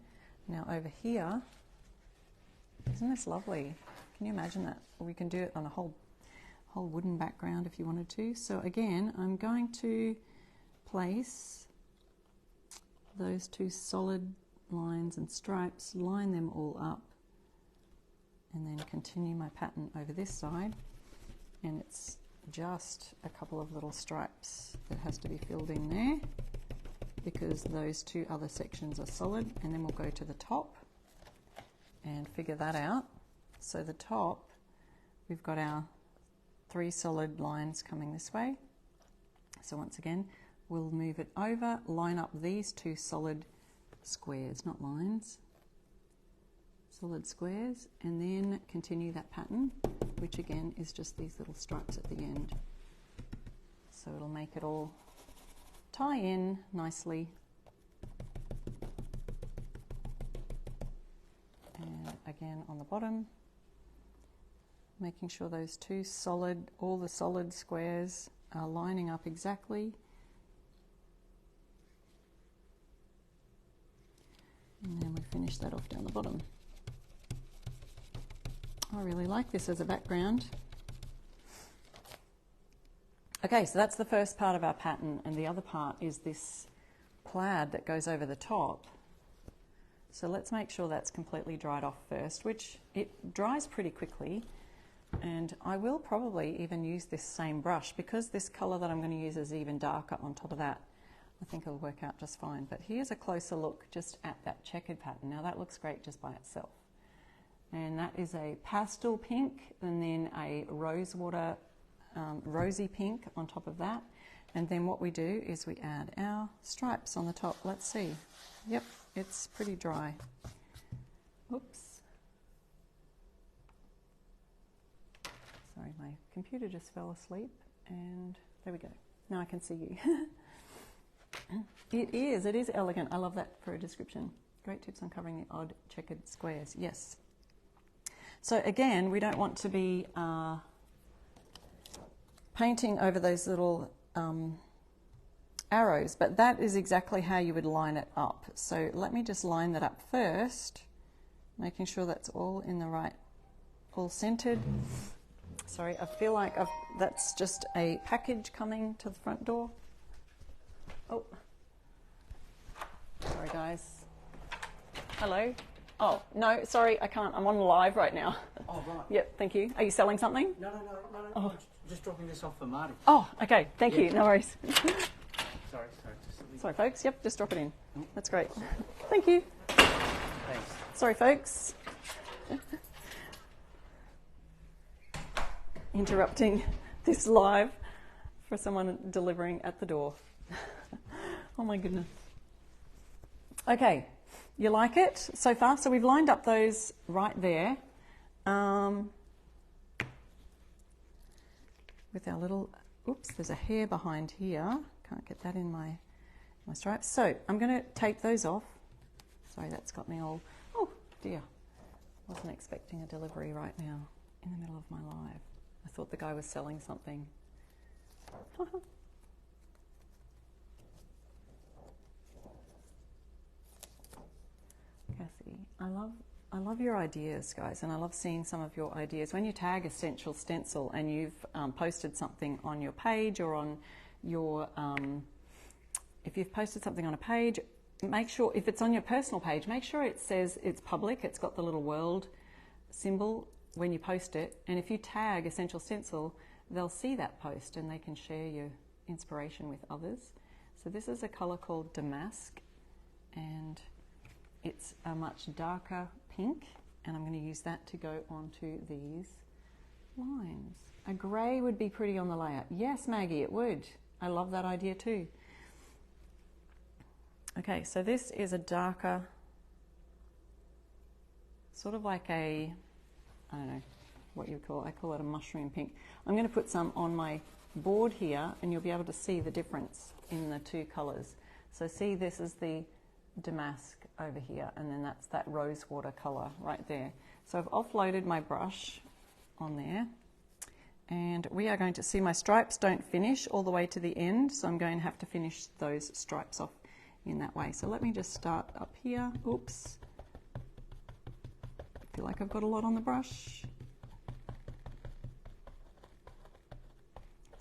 S1: Now over here, isn't this lovely? Can you imagine that? We can do it on a whole wooden background if you wanted to. So again, I'm going to place those two solid lines and stripes, line them all up, and then continue my pattern over this side. And it's just a couple of little stripes that has to be filled in there, because those two other sections are solid, and then we'll go to the top and figure that out. So the top, we've got our three solid lines coming this way. So once again, we'll move it over, line up these two solid squares, not lines, solid squares, and then continue that pattern, which again is just these little stripes at the end. So it'll make it all tie in nicely. And again on the bottom, making sure those two solid, all the solid squares are lining up exactly. And then we finish that off down the bottom. I really like this as a background. Okay, so that's the first part of our pattern, and the other part is this plaid that goes over the top. So let's make sure that's completely dried off first, which it dries pretty quickly. And I will probably even use this same brush, because this colour that I'm going to use is even darker on top of that. I think it'll work out just fine. But here's a closer look just at that checkered pattern. Now that looks great just by itself. And that is a pastel pink, and then a rosewater, rosy pink on top of that. And then what we do is we add our stripes on the top. Let's see. Yep, it's pretty dry. Oops. Sorry, my computer just fell asleep, and there we go. Now I can see you. It is elegant. I love that for a description. Great tips on covering the odd checkered squares. Yes. So again, we don't want to be painting over those little arrows, but that is exactly how you would line it up. So let me just line that up first, making sure that's all in the right, all centered. Sorry, I feel like that's just a package coming to the front door. Oh, sorry guys. Hello. Oh, no, sorry, I can't. I'm on live right now.
S2: Oh, right.
S1: Yep, thank you. Are you selling something?
S2: No.
S1: Oh.
S2: I'm just dropping this off for Marty.
S1: Oh, okay. Thank you. No worries.
S2: Sorry.
S1: Sorry, folks. Yep, just drop it in. That's great. Thank you.
S2: Thanks.
S1: Sorry, folks. Interrupting this live for someone delivering at the door. Oh my goodness. Okay, you like it so far? So we've lined up those right there with our little, oops, there's a hair behind here. Can't get that in my stripes. So I'm going to take those off. Sorry, that's got me all, oh dear. Wasn't expecting a delivery right now in the middle of my live. I thought the guy was selling something. Cassie, I love your ideas, guys, and I love seeing some of your ideas. When you tag Essential Stencil and you've posted something on your page or on your, if you've posted something on a page, make sure, if it's on your personal page, make sure it says it's public, it's got the little world symbol when you post it, and if you tag Essential Stencil, they'll see that post and they can share your inspiration with others. So this is a colour called Damask, and it's a much darker pink, and I'm going to use that to go onto these lines. A grey would be pretty on the layout. Yes, Maggie, it would. I love that idea too. Okay, so this is a darker, sort of like a, I don't know what you call it, I call it a mushroom pink. I'm going to put some on my board here and you'll be able to see the difference in the two colours. So see, this is the damask over here, and then that's that rose water colour right there. So I've offloaded my brush on there, and we are going to see my stripes don't finish all the way to the end, so I'm going to have to finish those stripes off in that way. So let me just start up here. Oops. I feel like I've got a lot on the brush.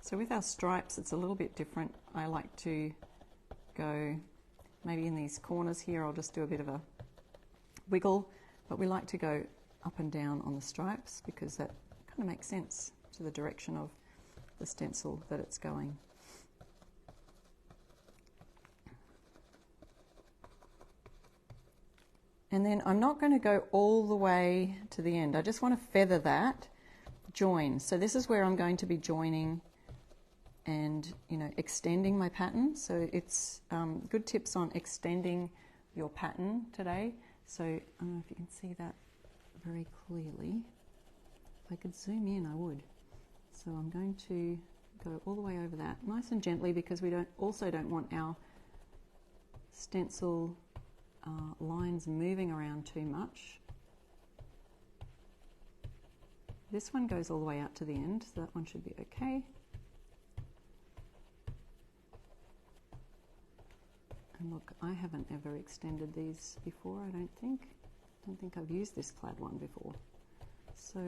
S1: So with our stripes, it's a little bit different. I like to go maybe in these corners here, I'll just do a bit of a wiggle, but we like to go up and down on the stripes because that kind of makes sense to the direction of the stencil that it's going. And then I'm not going to go all the way to the end. I just want to feather that, join. So this is where I'm going to be joining and, you know, extending my pattern. So it's good tips on extending your pattern today. So I don't know if you can see that very clearly. If I could zoom in, I would. So I'm going to go all the way over that, nice and gently, because we also don't want our stencil lines moving around too much. This one goes all the way out to the end, so that one should be okay. And look, I haven't ever extended these before, I don't think. I don't think I've used this plaid one before. So,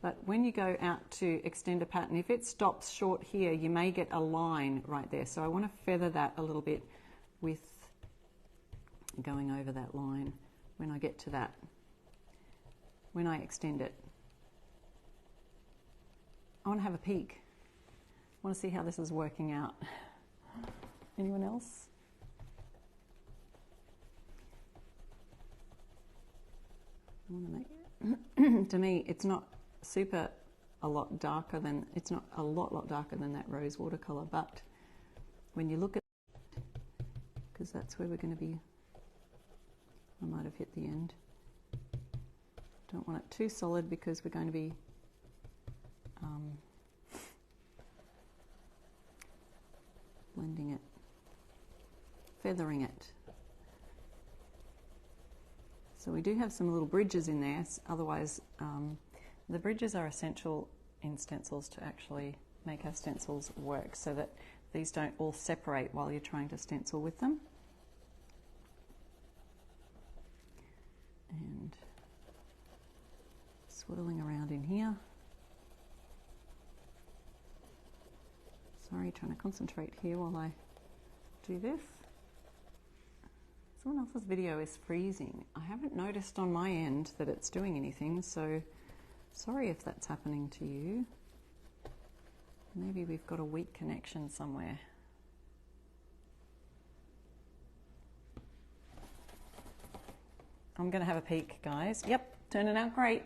S1: but when you go out to extend a pattern, if it stops short here, you may get a line right there. So I want to feather that a little bit with going over that line when I get to that, when I extend it. I want to have a peek. I want to see how this is working out. Anyone else? I want to make, to me, it's not a lot darker than that rose watercolor, but when you look at, because that's where we're going to be, I might have hit the end. Don't want it too solid because we're going to be blending it, feathering it. So we do have some little bridges in there, otherwise the bridges are essential in stencils to actually make our stencils work, so that these don't all separate while you're trying to stencil with them. And swirling around in here. Sorry, trying to concentrate here while I do this. Someone else's video is freezing. I haven't noticed on my end that it's doing anything, so sorry if that's happening to you. Maybe we've got a weak connection somewhere. I'm going to have a peek, guys. Yep, turning out great.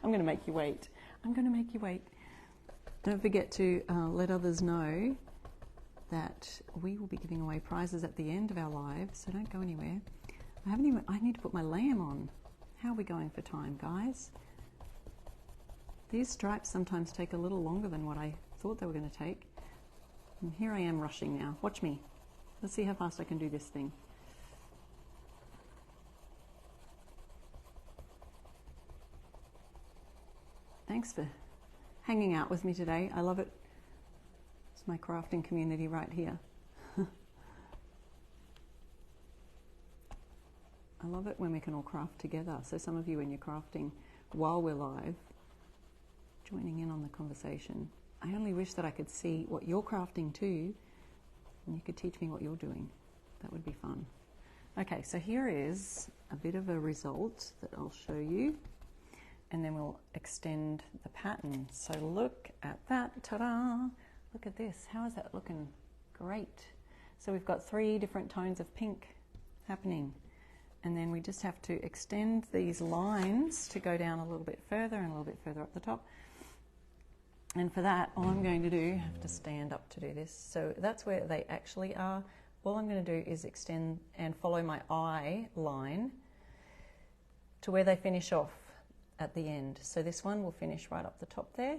S1: I'm going to make you wait. I'm going to make you wait. Don't forget to let others know that we will be giving away prizes at the end of our live, so don't go anywhere. I need to put my lamb on. How are we going for time, guys? These stripes sometimes take a little longer than what I thought they were going to take. And here I am rushing now. Watch me. Let's see how fast I can do this thing. Thanks for hanging out with me today. I love it. It's my crafting community right here. I love it when we can all craft together. So some of you, when you're crafting while we're live, joining in on the conversation. I only wish that I could see what you're crafting too, and you could teach me what you're doing. That would be fun. Okay, so here is a bit of a result that I'll show you, and then we'll extend the pattern. So look at that, ta-da! Look at this, how is that looking? Great. So we've got 3 different tones of pink happening, and then we just have to extend these lines to go down a little bit further and a little bit further up the top. And for that, all I'm going to do, I have to stand up to do this, so that's where they actually are. All I'm going to do is extend and follow my eye line to where they finish off at the end. So this one will finish right up the top there,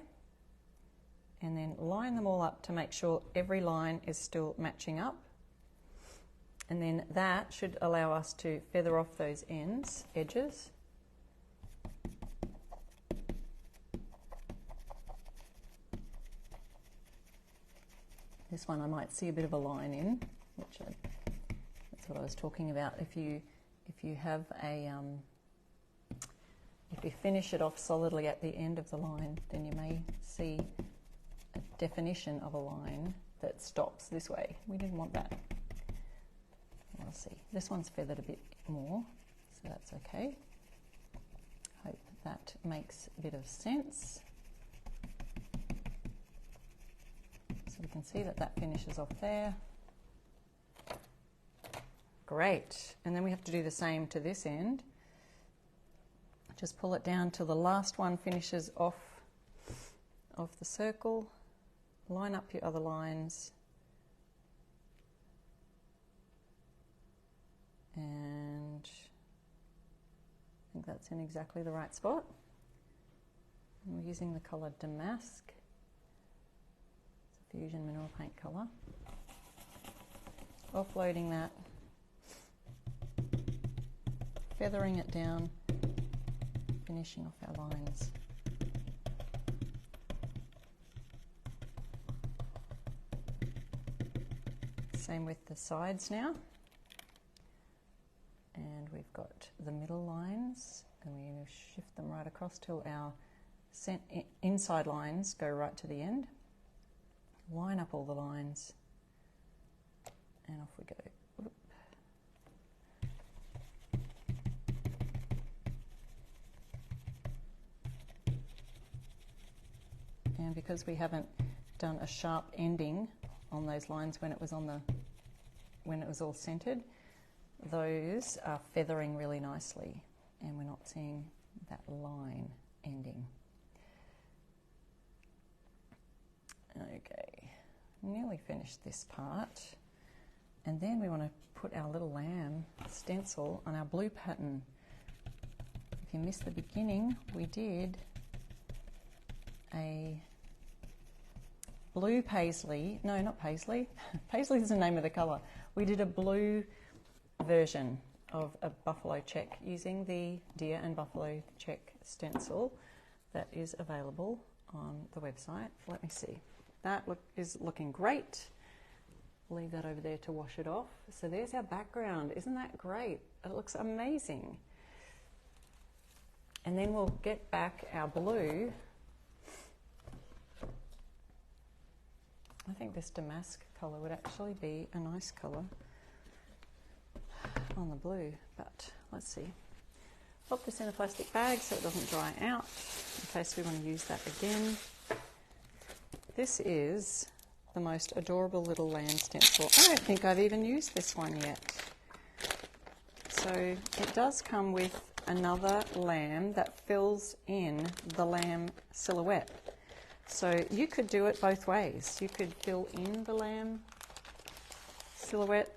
S1: and then line them all up to make sure every line is still matching up. And then that should allow us to feather off those edges. This one I might see a bit of a line in, that's what I was talking about. If you have a if you finish it off solidly at the end of the line, then you may see a definition of a line that stops this way. We didn't want that. We'll see. This one's feathered a bit more, so that's okay. Hope that makes a bit of sense. So we can see that that finishes off there. Great. And then we have to do the same to this end. Just pull it down till the last one finishes off the circle. Line up your other lines. And I think that's in exactly the right spot. And we're using the colour Damask. It's a Fusion Mineral Paint colour. Offloading that. Feathering it down. Finishing off our lines. Same with the sides now. And we've got the middle lines, and we're going to shift them right across till our inside lines go right to the end. Line up all the lines, and off we go. Oop. And because we haven't done a sharp ending on those lines when it was all centered, those are feathering really nicely, and we're not seeing that line ending. Okay, nearly finished this part, and then we want to put our little lamb stencil on our blue pattern. If you missed the beginning, we did a blue paisley, no, not paisley, paisley is the name of the colour. We did a blue version of a buffalo check using the deer and buffalo check stencil that is available on the website. Let me see. That is looking great. Leave that over there to wash it off. So there's our background. Isn't that great? It looks amazing. And then we'll get back our blue. I think this damask colour would actually be a nice colour on the blue, but let's see. Pop this in a plastic bag so it doesn't dry out in case we want to use that again. This is the most adorable little lamb stencil. I don't think I've even used this one yet. So it does come with another lamb that fills in the lamb silhouette. So you could do it both ways. You could fill in the lamb silhouette,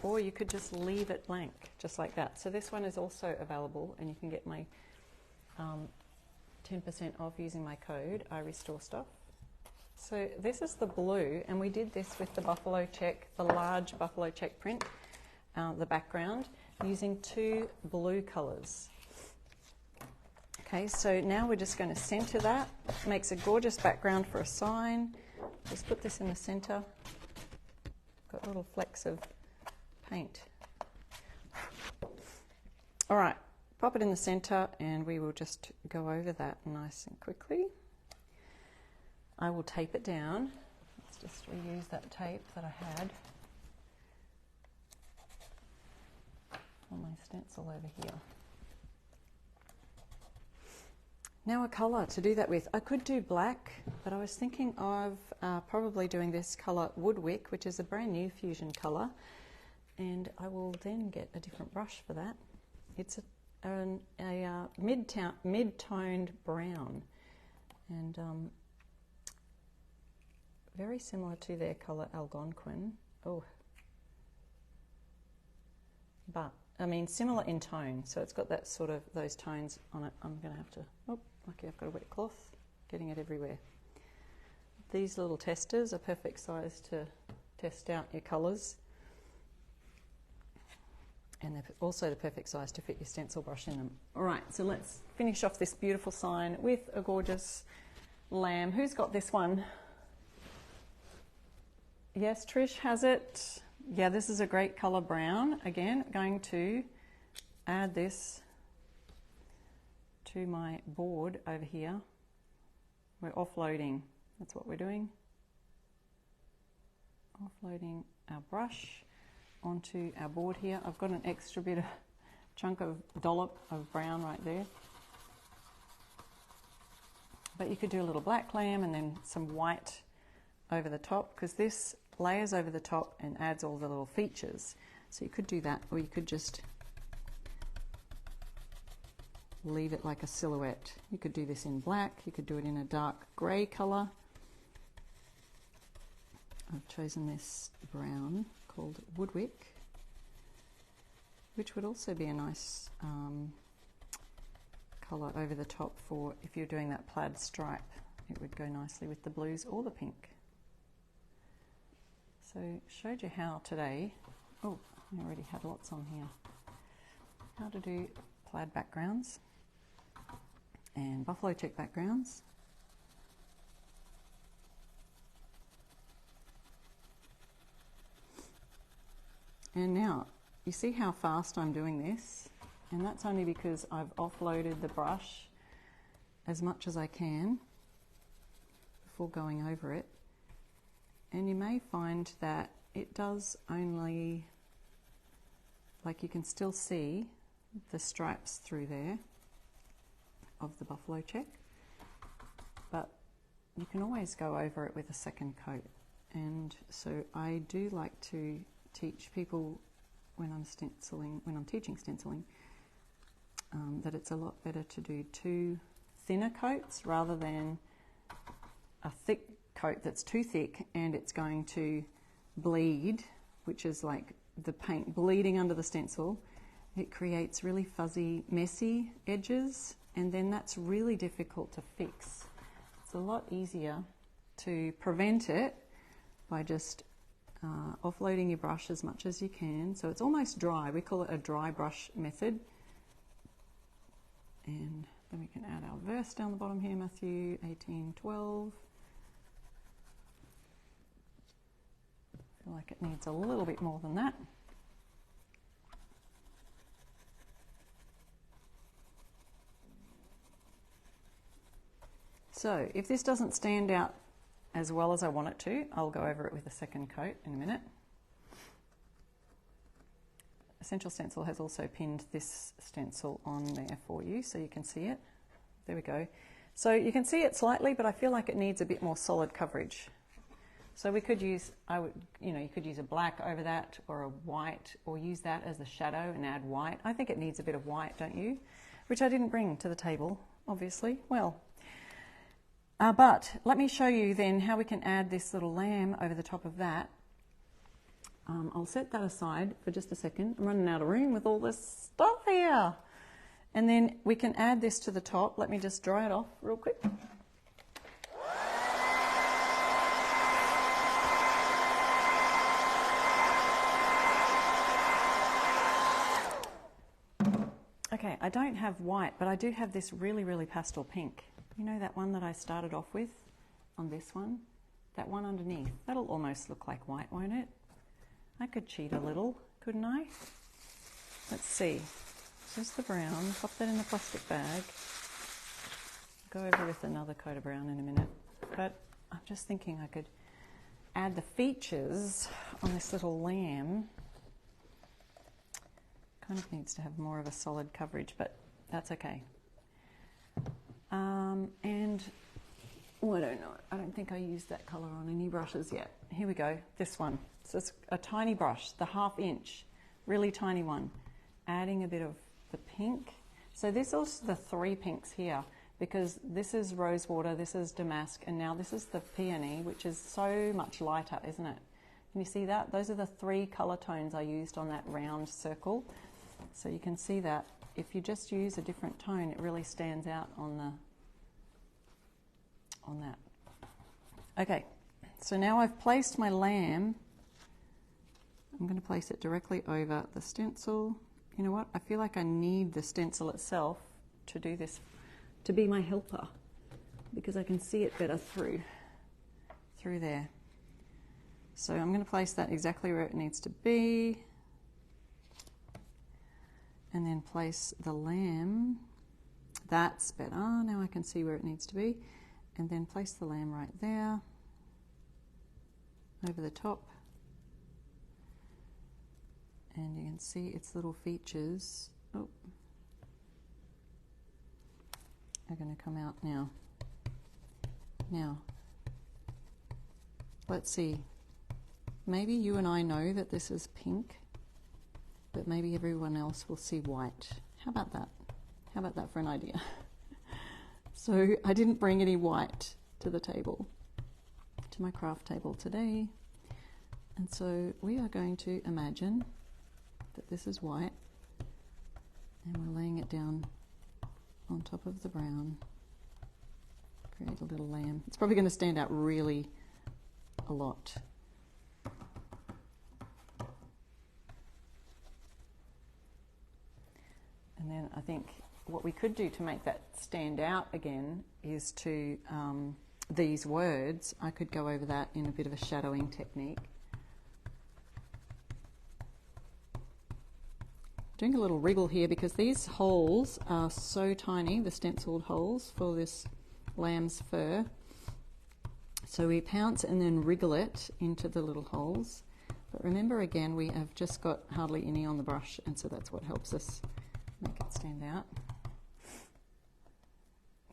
S1: or you could just leave it blank, just like that. So this one is also available, and you can get my 10% off using my code, I Restore Stuff. So this is the blue, and we did this with the buffalo check, the large buffalo check print, the background, using 2 blue colours. Okay, so now we're just going to centre that. Makes a gorgeous background for a sign. Just put this in the centre. Got little flecks of paint. All right, pop it in the centre, and we will just go over that nice and quickly. I will tape it down. Let's just reuse that tape that I had on my stencil over here. Now a colour to do that with. I could do black, but I was thinking of probably doing this colour Woodwick, which is a brand new fusion colour, and I will then get a different brush for that. It's a mid-toned brown, and very similar to their colour Algonquin. Oh, but I mean similar in tone, so it's got that sort of those tones on it. I'm going to have to, oh, lucky I've got a wet cloth, getting it everywhere. These little testers are perfect size to test out your colours, and they're also the perfect size to fit your stencil brush in them. All right, so let's finish off this beautiful sign with a gorgeous lamb. Who's got this one? Yes, Trish has it. Yeah, this is a great colour brown. Again, going to add this to my board over here. We're offloading, that's what we're doing. Offloading our brush onto our board here. I've got an extra bit of chunk of dollop of brown right there. But you could do a little black lamb and then some white over the top, because this layers over the top and adds all the little features. So you could do that, or you could just leave it like a silhouette. You could do this in black, you could do it in a dark grey colour. I've chosen this brown called Woodwick, which would also be a nice colour over the top for if you're doing that plaid stripe. It would go nicely with the blues or the pink. So showed you how today, oh, I already had lots on here, how to do plaid backgrounds and buffalo check backgrounds. And now, you see how fast I'm doing this? And that's only because I've offloaded the brush as much as I can before going over it. And you may find that it does only, like you can still see the stripes through there of the buffalo check, but you can always go over it with a second coat. And so I do like to teach people when I'm stenciling, when I'm teaching stenciling, that it's a lot better to do 2 thinner coats rather than a thick coat that's too thick and it's going to bleed, which is like the paint bleeding under the stencil. It creates really fuzzy, messy edges, and then that's really difficult to fix. It's a lot easier to prevent it by just offloading your brush as much as you can. So it's almost dry. We call it a dry brush method. And then we can add our verse down the bottom here, Matthew 18:12. I feel like it needs a little bit more than that. So if this doesn't stand out as well as I want it to, I'll go over it with a second coat in a minute. Essential Stencil has also pinned this stencil on there for you so you can see it. There we go. So you can see it slightly, but I feel like it needs a bit more solid coverage. So we could use, you could use a black over that or a white, or use that as the shadow and add white. I think it needs a bit of white, don't you? Which I didn't bring to the table, obviously. Well, but let me show you then how we can add this little lamb over the top of that. I'll set that aside for just a second. I'm running out of room with all this stuff here. And then we can add this to the top. Let me just dry it off real quick. Okay, I don't have white, but I do have this really, really pastel pink. You know that one that I started off with on this one? That one underneath. That'll almost look like white, won't it? I could cheat a little, couldn't I? Let's see. Just the brown. Pop that in the plastic bag. Go over with another coat of brown in a minute. But I'm just thinking I could add the features on this little lamb. Kind of needs to have more of a solid coverage, but that's okay. And oh, I don't know. I don't think I used that colour on any brushes yet. Here we go. This one. So it's a tiny brush, the 1/2 inch, really tiny one. Adding a bit of the pink. So this is the 3 pinks here, because this is rosewater, this is damask, and now this is the peony, which is so much lighter, isn't it? Can you see that? Those are the 3 colour tones I used on that round circle. So you can see that if you just use a different tone, it really stands out on that. Okay, so now I've placed my lamb. I'm going to place it directly over the stencil. You know what? I feel like I need the stencil itself to do this, to be my helper, because I can see it better through there. So I'm going to place that exactly where it needs to be. And then place the lamb. That's better. Now I can see where it needs to be. And then place the lamb right there, over the top. And you can see its little features are going to come out now. Now, let's see. Maybe you and I know that this is pink, but maybe everyone else will see white. How about that? How about that for an idea? So I didn't bring any white to the table, to my craft table today. And so we are going to imagine that this is white, and we're laying it down on top of the brown. Create a little lamb. It's probably going to stand out really a lot. And then I think what we could do to make that stand out again is to, these words, I could go over that in a bit of a shadowing technique. Doing a little wriggle here because these holes are so tiny, the stenciled holes for this lamb's fur. So we pounce and then wriggle it into the little holes. But remember again, we have just got hardly any on the brush, and so that's what helps us make it stand out.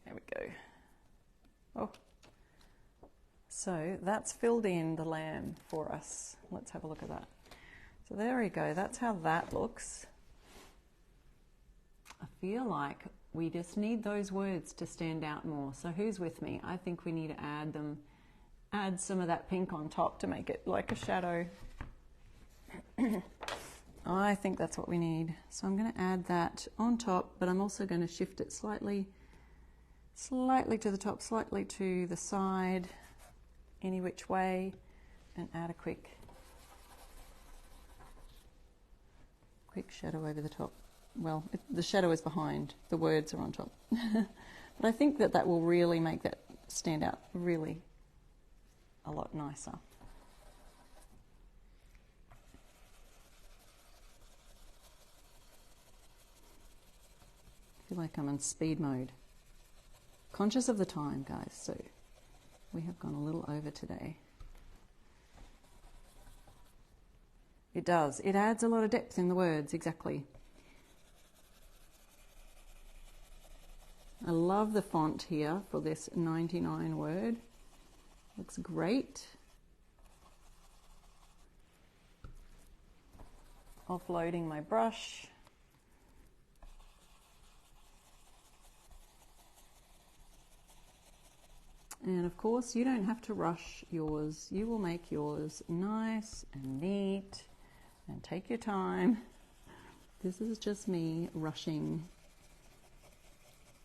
S1: There we go. Oh. So that's filled in the lamb for us. Let's have a look at that. So there we go. That's how that looks. I feel like we just need those words to stand out more. So who's with me? I think we need to add some of that pink on top to make it like a shadow. I think that's what we need. So I'm going to add that on top, but I'm also going to shift it slightly to the top, slightly to the side, any which way, and add a quick shadow over the top. Well, the shadow is behind, the words are on top. But I think that that will really make that stand out really a lot nicer. I feel like I'm in speed mode. Conscious of the time, guys, so we have gone a little over today. It does. It adds a lot of depth in the words, exactly. I love the font here for this 99 word. Looks great. Offloading my brush. And of course, you don't have to rush yours. You will make yours nice and neat and take your time. This is just me rushing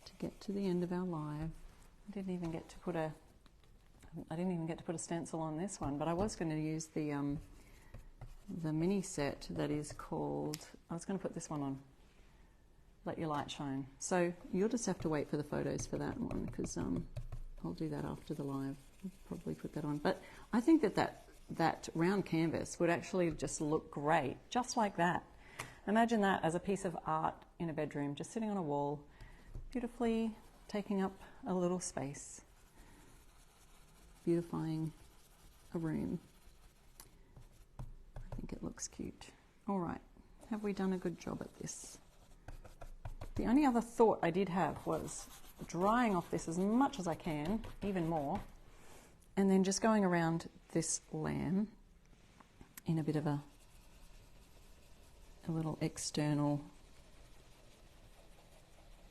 S1: to get to the end of our live. I didn't even get to put a stencil on this one, but I was going to use the mini set that is called, I was going to put this one on, Let Your Light Shine. So you'll just have to wait for the photos for that one, because I'll do that after the live. I'll probably put that on. But I think that round canvas would actually just look great, just like that. Imagine that as a piece of art in a bedroom, just sitting on a wall, beautifully taking up a little space, beautifying a room. I think it looks cute. All right, have we done a good job at this? The only other thought I did have was drying off this as much as I can, even more, and then just going around this lamb in a bit of a little external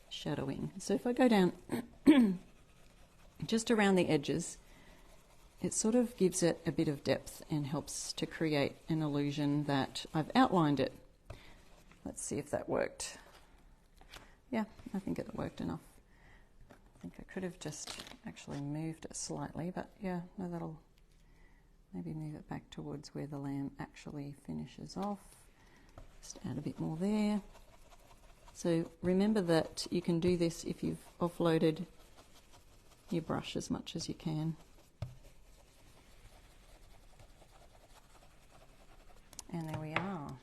S1: shadowing. So if I go down just around the edges, it sort of gives it a bit of depth and helps to create an illusion that I've outlined it. Let's see if that worked. Yeah, I think it worked enough. I think I could have just actually moved it slightly, but yeah, no, that'll maybe move it back towards where the lamb actually finishes off. Just add a bit more there. So remember that you can do this if you've offloaded your brush as much as you can. And there we are.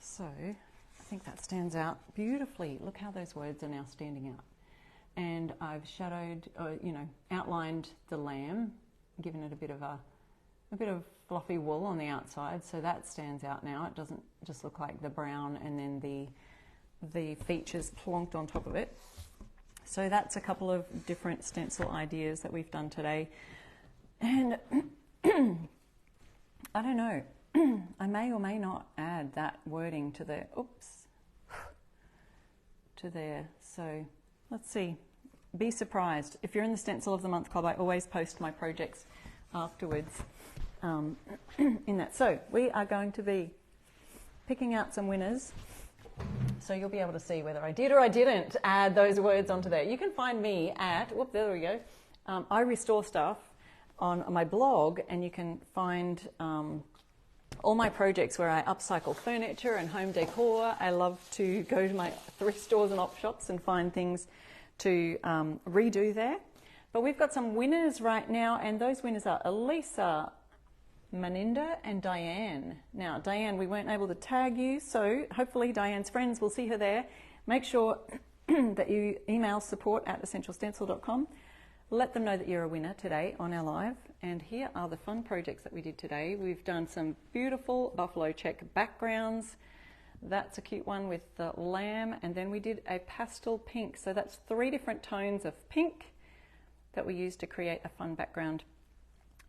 S1: So I think that stands out beautifully. Look how those words are now standing out. And I've shadowed, outlined the lamb, given it a bit of fluffy wool on the outside, so that stands out now. It doesn't just look like the brown and then the features plonked on top of it. So that's a couple of different stencil ideas that we've done today. And I don't know, I may or may not add that wording to the, to there. So let's see. Be surprised. If you're in the Stencil of the Month Club, I always post my projects afterwards in that. So we are going to be picking out some winners. So you'll be able to see whether I did or I didn't add those words onto there. You can find me at, there we go, I Restore Stuff on my blog, and you can find all my projects where I upcycle furniture and home decor. I love to go to my thrift stores and op shops and find things to redo there. But we've got some winners right now, and those winners are Elisa, Maninda and Diane. Now, Diane, we weren't able to tag you, so hopefully Diane's friends will see her there. Make sure that you email support@essentialstencil.com. Let them know that you're a winner today on our live. And here are the fun projects that we did today. We've done some beautiful buffalo check backgrounds. That's a cute one with the lamb. And then we did a pastel pink. So that's 3 different tones of pink that we used to create a fun background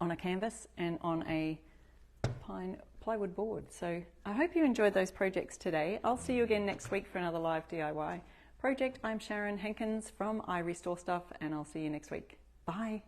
S1: on a canvas and on a plywood board. So I hope you enjoyed those projects today. I'll see you again next week for another live DIY project. I'm Sharon Hankins from I Restore Stuff, and I'll see you next week. Bye.